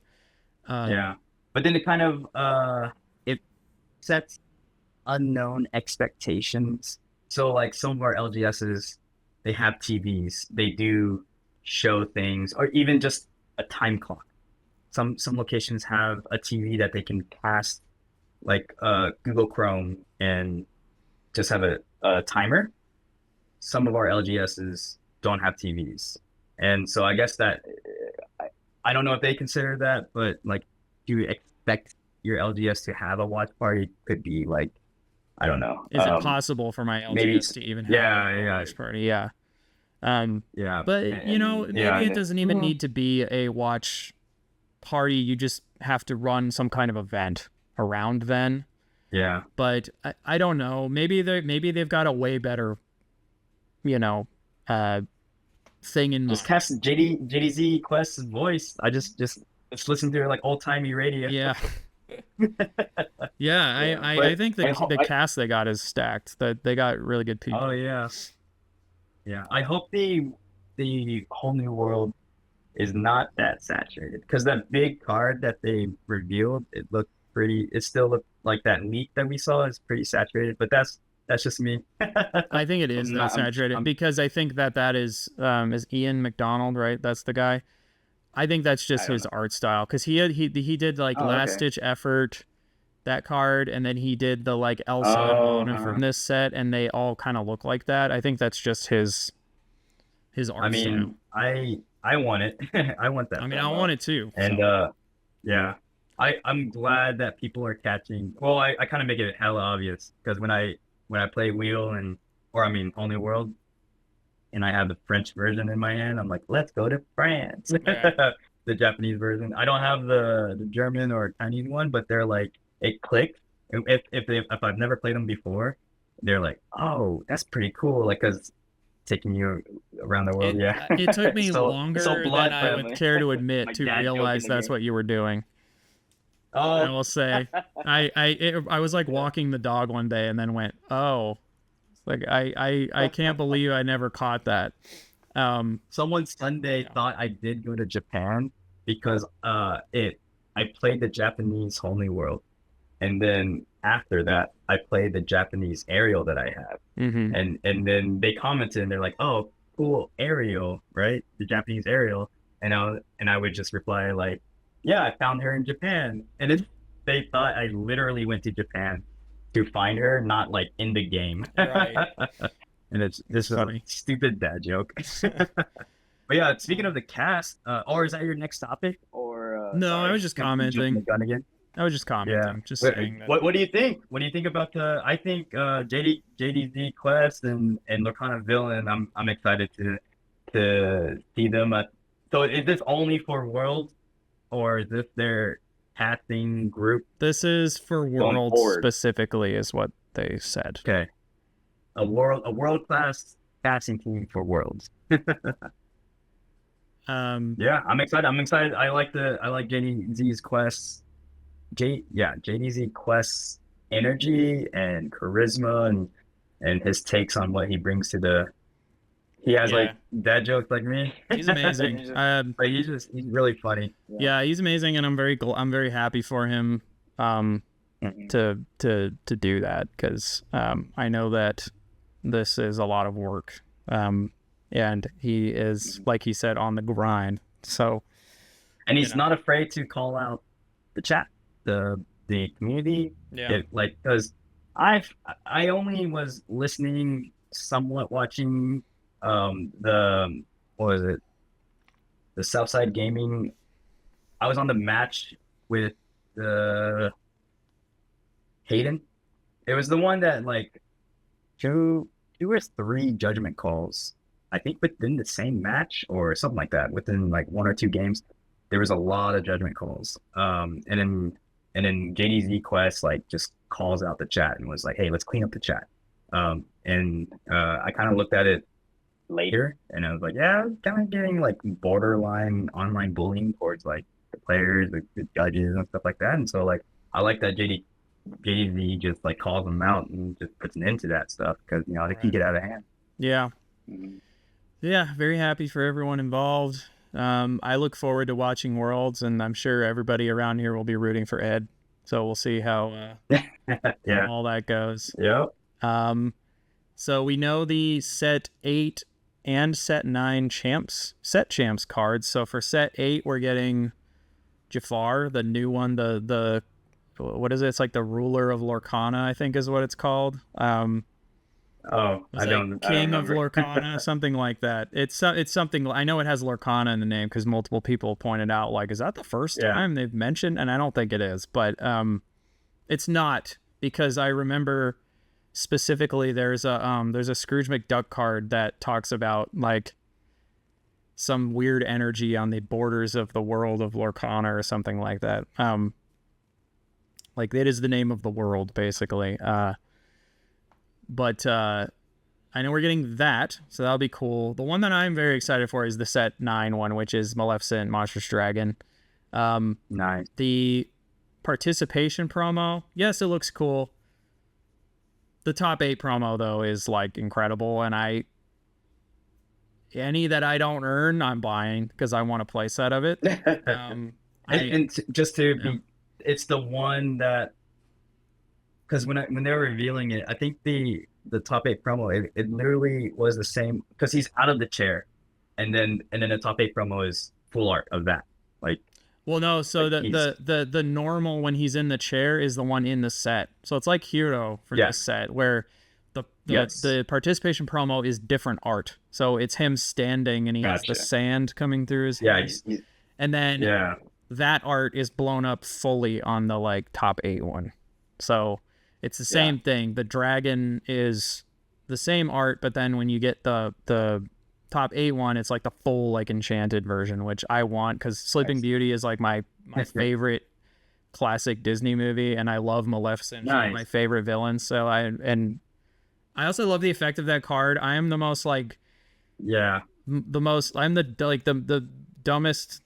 but then it kind of it sets unknown expectations. So like some of our LGSs, they have TVs, they do show things, or even just a time clock. Some locations have a TV that they can cast like Google Chrome and just have a timer. Some of our LGSs don't have TVs. And so I guess that I don't know if they consider that, but like, do you expect your LGS to have a watch party? Could be like, I don't know. Is it possible for my LGS to even have a watch party? Yeah. But maybe it doesn't even need to be a watch party. You just have to run some kind of event around then. Yeah. But I don't know. Maybe they've got a way better, thing in just cast JDZ Quest's voice. I just listen to like old timey radio. Yeah. I think the cast they got is stacked. That they got really good people. Oh yeah. I hope the Whole New World is not that saturated, because that big card that they revealed, it still looked like that leak that we saw is pretty saturated, but that's just me. I think it is that saturated because I think that is Ian McDonald, right? That's the guy. I think that's just his art style, because he did like Last Ditch Effort, that card, and then he did the like Elsa and Mona from this set, and they all kind of look like that. I think that's just his art style. I want it. I want that. I mean, I want it too. And I'm glad that people are catching. Well, I kind of make it hella obvious, because when I play Wheel Whole New World, and I have the French version in my hand, I'm like, let's go to France. The Japanese version. I don't have the German or Chinese one, but they're like, it clicked. If I've never played them before, they're like, "Oh, that's pretty cool!" Like, cause taking you around the world, yeah. It took me So longer than blood I would family. care to admit Like to dad joking realize that's again. what you were doing. I Oh, will say, I was like walking the dog one day and then went, oh, like I can't believe I never caught that. someone Sunday thought I did go to Japan because I played the Japanese Whole New World, and then after that I played the Japanese aerial that I have, Mm-hmm. and then they commented and they're like, "Oh, cool aerial, right? The Japanese aerial," and I would just reply like, "Yeah, I found her in Japan," and they thought I literally went to Japan to find her, not like in the game. Right. And this is a Funny. stupid dad joke. But yeah, speaking of the cast, or is that your next topic? Or No, sorry. I was just Jumping the commenting. gun again. I was just commenting, just saying that. What do you think? What do you think about the? I think JDZ Quest and Lorcana Villain. I'm excited to see them. So is this only for Worlds, or is this their casting group? This is for Going Worlds forward. specifically, is what they said. Okay, a world class casting team for Worlds. Yeah, I'm excited. I like JDZ's Quest. JDZ Quest's energy and charisma and his takes on what he brings to the. He has Yeah. like dad jokes like me. He's amazing. But he's really funny. Yeah, he's amazing, and I'm very happy for him to do that, because I know that this is a lot of work, and he is, like he said, on the grind. So, And he's not afraid to call out the chat, the community. yeah, Like, because I only was listening, somewhat watching the what was it, the Southside Gaming. I was on the match with Hayden. It was the one that like two or three judgment calls, I think within the same match or something like that, within like one or two games. There was a lot of judgment calls. And then JDZ Quest like just calls out the chat and was like, "Hey, let's clean up the chat." And I kind of looked at it later and I was like, yeah, kind of getting like borderline online bullying towards like the players, the judges and stuff like that. And so like I like that JDZ just like calls them out and just puts an end to that stuff, because they can get out of hand. yeah, very happy for everyone involved. I look forward to watching Worlds, and I'm sure everybody around here will be rooting for Ed. So we'll see how Yeah. all that goes. Yep. So we know the set 8 and set 9 set champs cards. So for set 8, we're getting Jafar, the new one, the what is it? It's like the ruler of Lorcana, I think is what it's called. I don't King of remember. Lorcana, something like that. It's something. I know it has Lorcana in the name because multiple people pointed out, like, is that the first time they've mentioned? And I don't think it is, but it's not, because I remember specifically there's a Scrooge McDuck card that talks about like some weird energy on the borders of the world of Lorcana or something like that. Like it is the name of the world basically. But I know we're getting that, so that'll be cool. The one that I'm very excited for is the set 9 one, which is Maleficent Monstrous Dragon. Nice. The participation promo, yes, it looks cool. The top 8 promo though is like incredible, and any that I don't earn, I'm buying because I want a play set of it. It's the one that, because when they were revealing it, I think the top 8 promo, it literally was the same, because he's out of the chair, and then the top 8 promo is full art of that. Like, well, no, so like the normal when he's in the chair is the one in the set. So it's like Hero for this set, where the participation promo is different art. So it's him standing and he has the sand coming through his head. And then that art is blown up fully on the like top 8 one. So it's the same thing. The dragon is the same art, but then when you get the top 8 one, it's like the full like enchanted version, which I want, because Sleeping Beauty is like my favorite classic Disney movie, and I love Maleficent, one of my favorite villains. So I also love the effect of that card. I am the most like Yeah. I'm the dumbest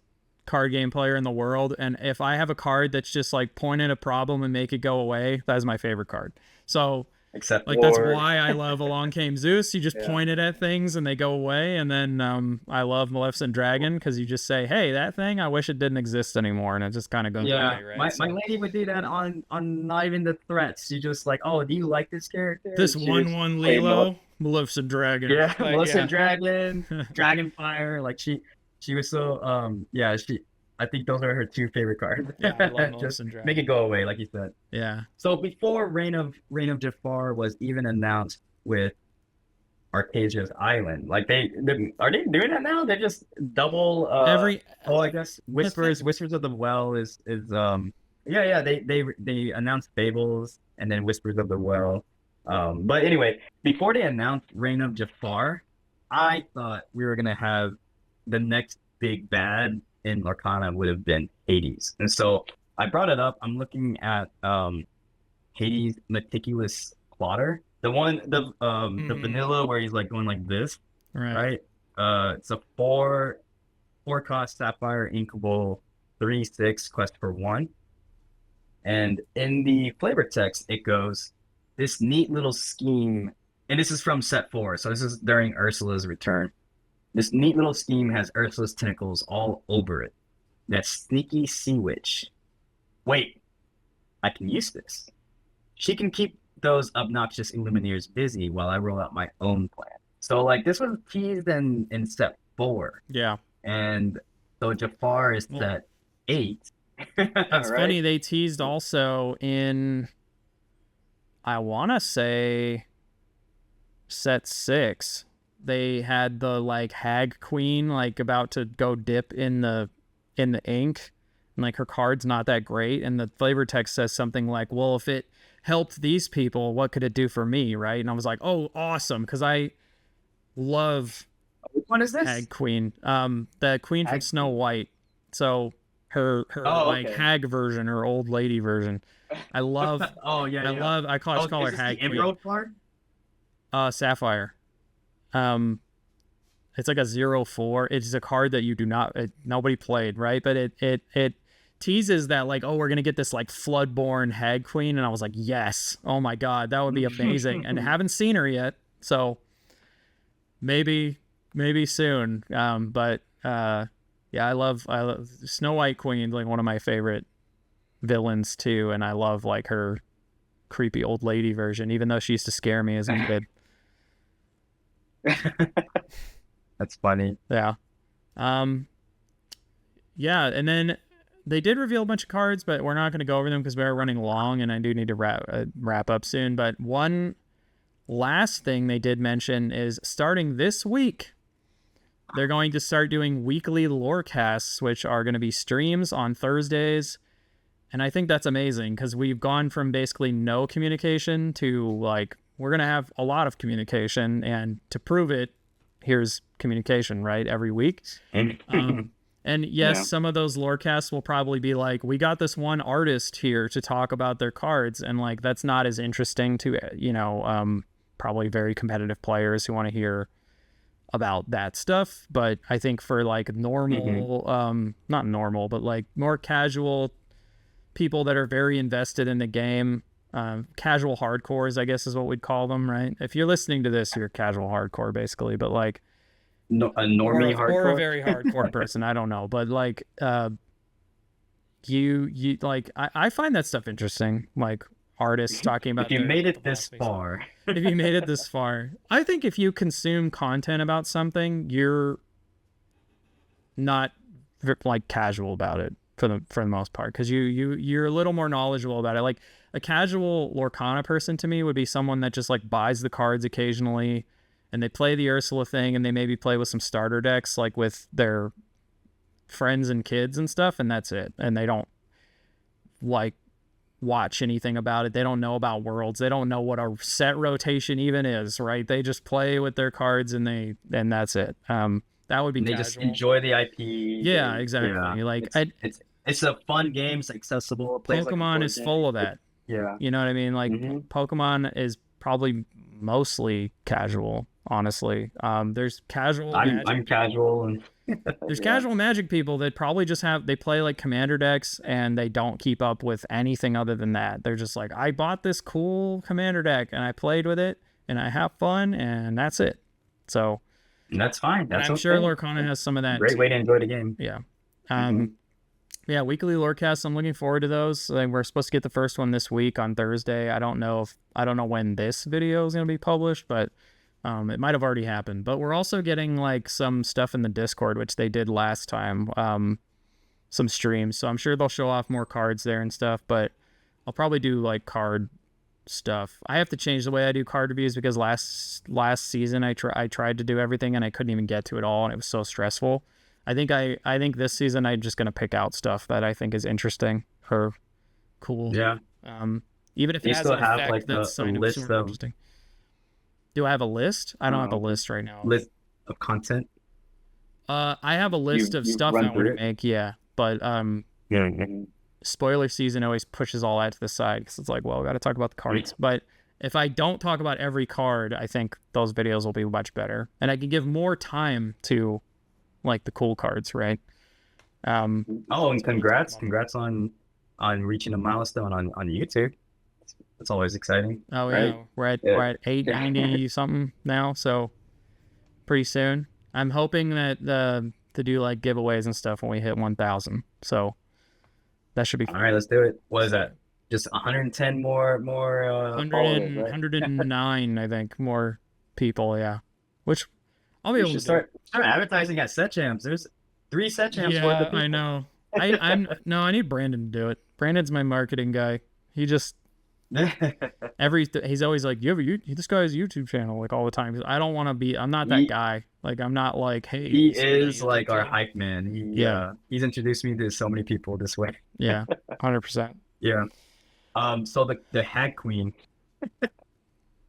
card game player in the world, and if I have a card that's just like point at a problem and make it go away, that is my favorite card. So Except like that's why I love Along Came Zeus. You just point it at things and they go away. And then I love Maleficent Dragon because you just say, "Hey, that thing, I wish it didn't exist anymore," and it just kind of goes away. Right? My lady would do that on not even the threats. You just like, oh, do you like this character? This 1/1 Lilo, Maleficent Dragon. Yeah, like, Maleficent Dragon, Dragonfire. Like she was so I think those are her 2 favorite cards. Yeah, I love just Dragon. make it go away, like you said. Yeah. So before Reign of Jafar was even announced with Arcasia's Island, like are they doing that now? They're just double. I guess Whispers of the Well is they announced Fables and then Whispers of the Well. But anyway, before they announced Reign of Jafar, I thought we were gonna have the next big bad in Lorcana would have been Hades. And so I brought it up. I'm looking at Hades' Meticulous Plotter. The vanilla where he's like going like this. Right? It's a 4 cost Sapphire Inkable 3/6 quest for 1. And in the flavor text it goes, this neat little scheme, and this is from set 4, so this is during Ursula's return. This neat little scheme has Ursula's tentacles all over it. That sneaky sea witch. Wait, I can use this. She can keep those obnoxious Illumineers busy while I roll out my own plan. So like this was teased in step 4. Yeah. And so Jafar is set 8. It's funny, they teased also in, I want to say, set 6. They had the like hag queen like about to go dip in the ink, and like her card's not that great, and the flavor text says something like, well, if it helped these people, what could it do for me, right? And I was like, oh, awesome, because I love which one is this? hag queen, the queen from Snow White. So her hag version, her old lady version. I love I call her hag queen. Emerald card? Sapphire. It's like a 0/4. It's a card that you do not nobody played, right? But it teases that like, oh, we're gonna get this like Floodborn hag queen, and I was like, yes, oh my god, that would be amazing. And I haven't seen her yet, so maybe soon. But I love Snow White Queen, like one of my favorite villains too, and I love like her creepy old lady version, even though she used to scare me as a kid. That's funny. Yeah. And then they did reveal a bunch of cards, but we're not going to go over them because we're running long and I do need to wrap up soon. But one last thing they did mention is starting this week, they're going to start doing weekly lore casts, which are going to be streams on Thursdays. And I think that's amazing because we've gone from basically no communication to like, we're going to have a lot of communication, and to prove it, here's communication, right? Every week. And yes, some of those lore casts will probably be like, we got this one artist here to talk about their cards. And like, that's not as interesting to, probably very competitive players who want to hear about that stuff. But I think for like normal, not normal, but like more casual people that are very invested in the game, casual hardcores, I guess is what we'd call them, right? If you're listening to this, you're casual hardcore basically, but like a normie hardcore or a very hardcore person, I don't know, but like you like I find that stuff interesting, like artists talking about if you made it this far. If you made it this far, I think if you consume content about something, you're not like casual about it for the most part, because you're a little more knowledgeable about it. Like a casual Lorcana person to me would be someone that just like buys the cards occasionally and they play the Ursula thing and they maybe play with some starter decks like with their friends and kids and stuff, and that's it. And they don't like watch anything about it. They don't know about worlds. They don't know what a set rotation even is, right? They just play with their cards and that's it. That would be they casual. Just enjoy the IP. Yeah, exactly. Yeah. Like it's a fun game. It's accessible. Pokemon is full of that. Yeah. You know what I mean? Like Pokemon is probably mostly casual, honestly. There's casual. I'm casual, and there's casual Magic people that probably just they play like commander decks and they don't keep up with anything other than that. They're just like, I bought this cool commander deck and I played with it and I have fun and that's it. So and that's fine. That's I'm sure Lorcana has some of that. Great way to enjoy the game. Yeah. Yeah, weekly lorecasts. I'm looking forward to those. We're supposed to get the first one this week on Thursday. I don't know when this video is going to be published, but it might have already happened. But we're also getting like some stuff in the Discord, which they did last time, some streams. So I'm sure they'll show off more cards there and stuff. But I'll probably do like card stuff. I have to change the way I do card reviews because last season I tried to do everything and I couldn't even get to it all, and it was so stressful. I think this season I'm just gonna pick out stuff that I think is interesting or cool. Yeah. Even if you it has still an have effect like that's a list of interesting. Do I have a list? I don't have a list right now. List of content. I have a list of stuff I want to make. Yeah, but spoiler season always pushes all that to the side because it's like, well, we got to talk about the cards. But if I don't talk about every card, I think those videos will be much better, and I can give more time to like the cool cards, right? And congrats on reaching a milestone on YouTube. That's always exciting. Oh yeah, right? we're at 890 something now, so pretty soon. I'm hoping that to do like giveaways and stuff when we hit 1,000. So that should be fun. All right, let's do it. What is that? Just 110 more 109, I think, more people. Yeah, which I'll be able to start advertising at set jams. There's 3 set jams. Yeah, I know. I need Brandon to do it. Brandon's my marketing guy. He just he's always like, this guy has a YouTube channel like all the time. I don't want to be. I'm not that guy. Like I'm not like, hey. He is like our hype man. He's introduced me to so many people this way. Yeah, 100%. Yeah. So the Hag Queen.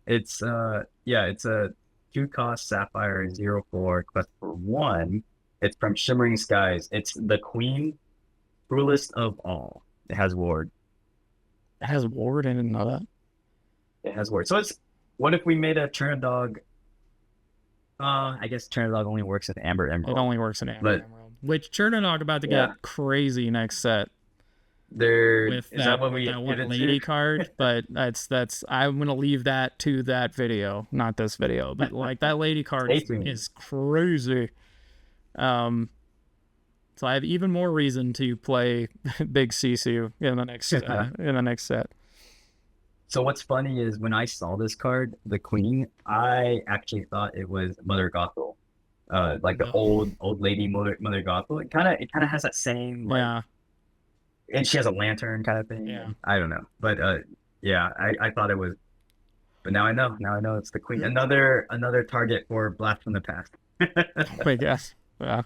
It's a 2-cost Sapphire 0/4 quest for 1. It's from Shimmering Skies. It's the Queen, cruelest of all. It has Ward. It has Ward. I didn't know that. It has Ward. So what if we made a Chernadog? I guess Chernadog only works with Amber Emerald. It only works in Amber Emerald. Which Chernadog about to get crazy next set. Is that what we that one lady card? But that's I'm gonna leave that to that video, not this video. But like that lady card is crazy. So I have even more reason to play Big Sisu in the next set. So what's funny is when I saw this card, the Queen, I actually thought it was Mother Gothel, like the old lady Mother Gothel. It kind of has that same and she has a lantern kind of thing. Yeah, I don't know, but I thought it was, but now I know it's the Queen. Another target for Blast from the Past. I guess. Yeah.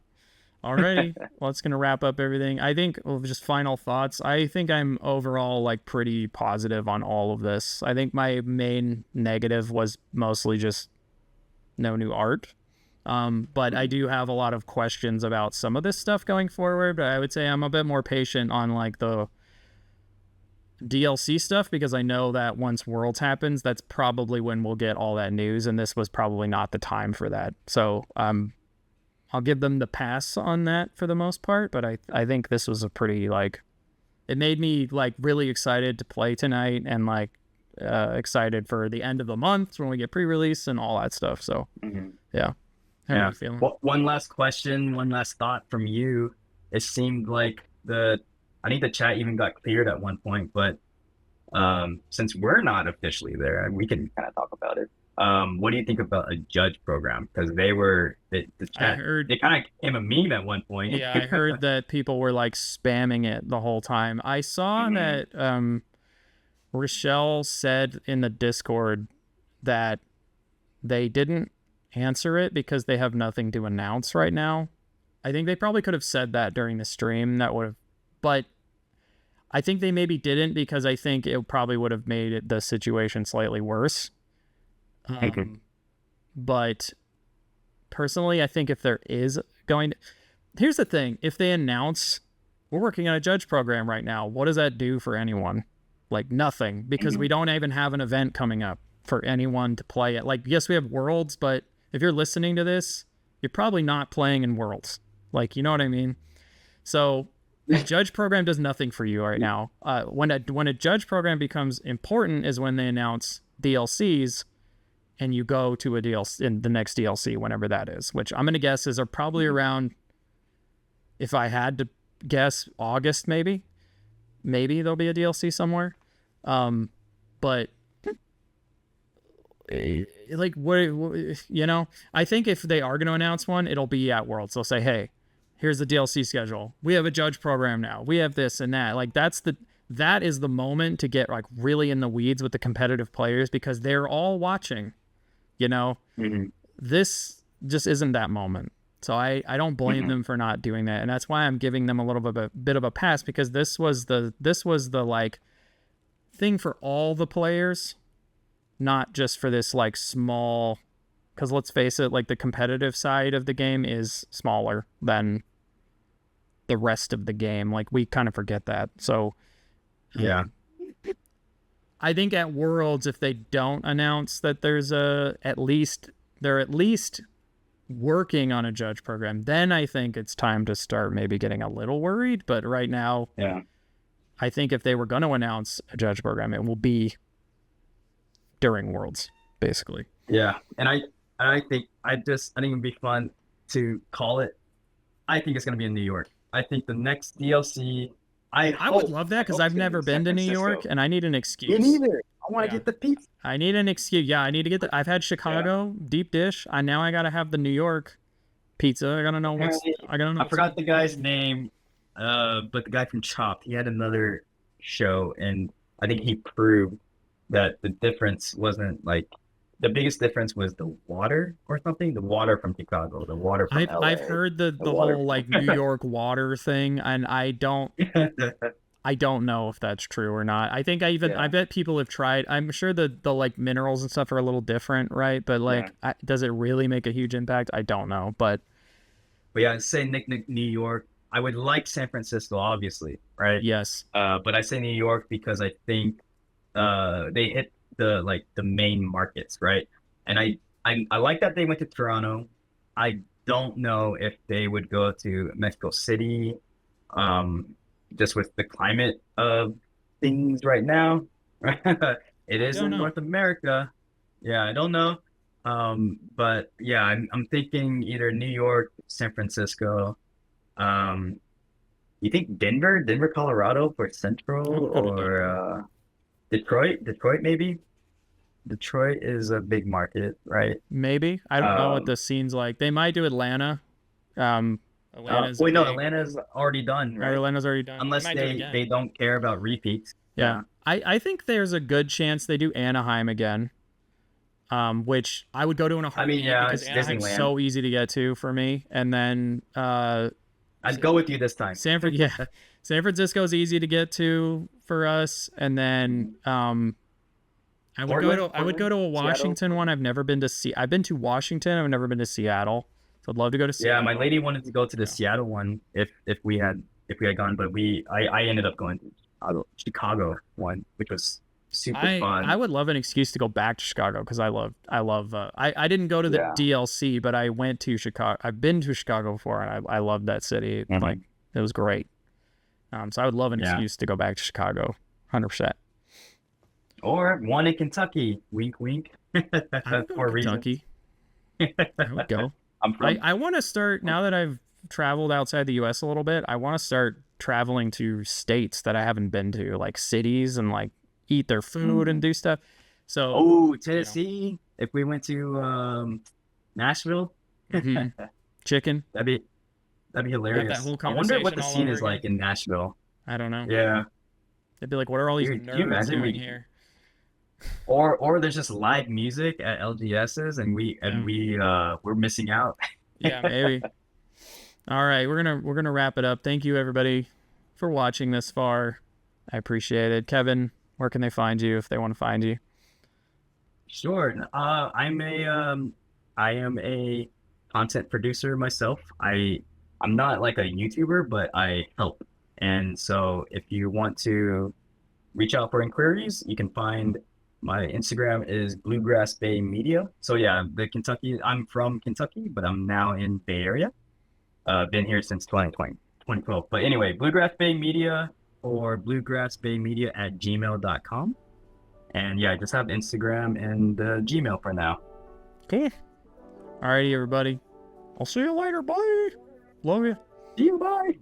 Alrighty. Well, it's gonna wrap up everything. I think just final thoughts. I think I'm overall like pretty positive on all of this. I think my main negative was mostly just no new art. But I do have a lot of questions about some of this stuff going forward. But I would say I'm a bit more patient on like the DLC stuff because I know that once Worlds happens, that's probably when we'll get all that news, and this was probably not the time for that. So I'll give them the pass on that for the most part, but I think this was a pretty like, it made me like really excited to play tonight and like excited for the end of the month when we get pre-release and all that stuff. So yeah. How are you feeling? One last question, one last thought from you. It seemed like I think the chat even got cleared at one point, but since we're not officially there, we can kind of talk about it. What do you think about a judge program? Because the chat, they kind of became a meme at one point. Yeah, I heard that people were like spamming it the whole time. I saw that Rochelle said in the Discord that they didn't answer it because they have nothing to announce right now. I think they probably could have said that during the stream. That would have, but I think they maybe didn't because I think it probably would have made the situation slightly worse. But personally, I think if there is here's the thing, if they announce we're working on a judge program right now, what does that do for anyone? Like nothing, because we don't even have an event coming up. for anyone to play it. Like, yes, we have Worlds, but if you're listening to this, you're probably not playing in Worlds. Like, you know what I mean? So a judge program does nothing for you right now. When a judge program becomes important is when they announce DLCs and you go to a DLC in the next DLC, whenever that is, which I'm going to guess are probably around, if I had to guess, August, maybe there'll be a DLC somewhere. But like, what, you know, I think if they are going to announce one, it'll be at Worlds. They'll say, hey, here's the DLC schedule. We have a judge program now. We have this and that. Like, that is the moment to get like really in the weeds with the competitive players, because they're all watching, you know. This just isn't that moment. So I don't blame them for not doing that. And that's why I'm giving them a little bit of a pass, because this was the like thing for all the players, not just for this like small, because let's face it, like the competitive side of the game is smaller than the rest of the game. Like, we kind of forget that. So yeah, I think at Worlds, if they don't announce that there's they're at least working on a judge program, then I think it's time to start maybe getting a little worried. But right now, yeah, I think if they were going to announce a judge program, it will be during Worlds, basically. Yeah, and I think it'd be fun to call it. I think it's gonna be in New York. I think the next DLC. I would love that, because I've never been to New York and I need an excuse. Me neither. I want to get the pizza. I need an excuse. Yeah, I need to get I've had Chicago deep dish. Now I gotta have the New York pizza. I gotta know I forgot the guy's name, but the guy from Chopped, he had another show, and I think he proved that the difference wasn't like, the biggest difference was the water or something. The water from Chicago, the water from LA. I've heard the whole like New York water thing, and I don't know if that's true or not. I think I bet people have tried. I'm sure the like minerals and stuff are a little different, right? But like, does it really make a huge impact? I don't know, but yeah, say Nick, New York. I would like San Francisco, obviously, right? Yes. But I say New York because I think they hit the main markets, right? And I like that they went to Toronto. I don't know if they would go to Mexico City, just with the climate of things right now. It is in North America. Yeah, I don't know. But yeah, I'm thinking either New York, San Francisco. You think Denver, Colorado for Central, or Detroit maybe? Detroit is a big market, right? Maybe. I don't know what the scene's like. They might do Atlanta. Atlanta's Atlanta's already done, right? Atlanta's already done. Unless they don't care about repeats. Yeah. I think there's a good chance they do Anaheim again. Which I would go to in a heartbeat, because Anaheim's Disneyland. So easy to get to for me. And then I'd go with you this time. San Francisco's easy to get to for us. And then I would go to a Washington Seattle one. I've never been to I've been to Washington. I've never been to Seattle. So I'd love to go to Seattle. Yeah, my lady wanted to go to the Seattle one if we had gone, but I ended up going to the Chicago one, which was super fun. I would love an excuse to go back to Chicago, because I love I didn't go to the DLC, but I went to Chicago. I've been to Chicago before, and I loved that city. Like, it was great. So I would love an excuse to go back to Chicago, 100%. Or one in Kentucky. Wink, wink. For Kentucky. I would go. I want to start, now that I've traveled outside the U.S. a little bit, I want to start traveling to states that I haven't been to, like cities, and like eat their food and do stuff. So Tennessee. If we went to Nashville, chicken. That'd be hilarious. That whole I wonder what the scene is like in Nashville. I don't know. Yeah. They'd be like, what are all these nerds doing here? Or there's just live music at LGS's, and we're missing out. Yeah, maybe. All right, we're gonna wrap it up. Thank you, everybody, for watching this far. I appreciate it. Kevin, where can they find you if they want to find you? Sure. I am a content producer myself. I'm not like a YouTuber, but I help. And so if you want to reach out for inquiries, you can find My Instagram is BluegrassBayMedia. So yeah, I'm from Kentucky, but I'm now in Bay Area. Been here since 2012. But anyway, Bluegrass Bay Media or bluegrassbaymedia@gmail.com. And yeah, I just have Instagram and Gmail for now. Cool. Alrighty, everybody. I'll see you later. Bye. Love you. See you. Bye.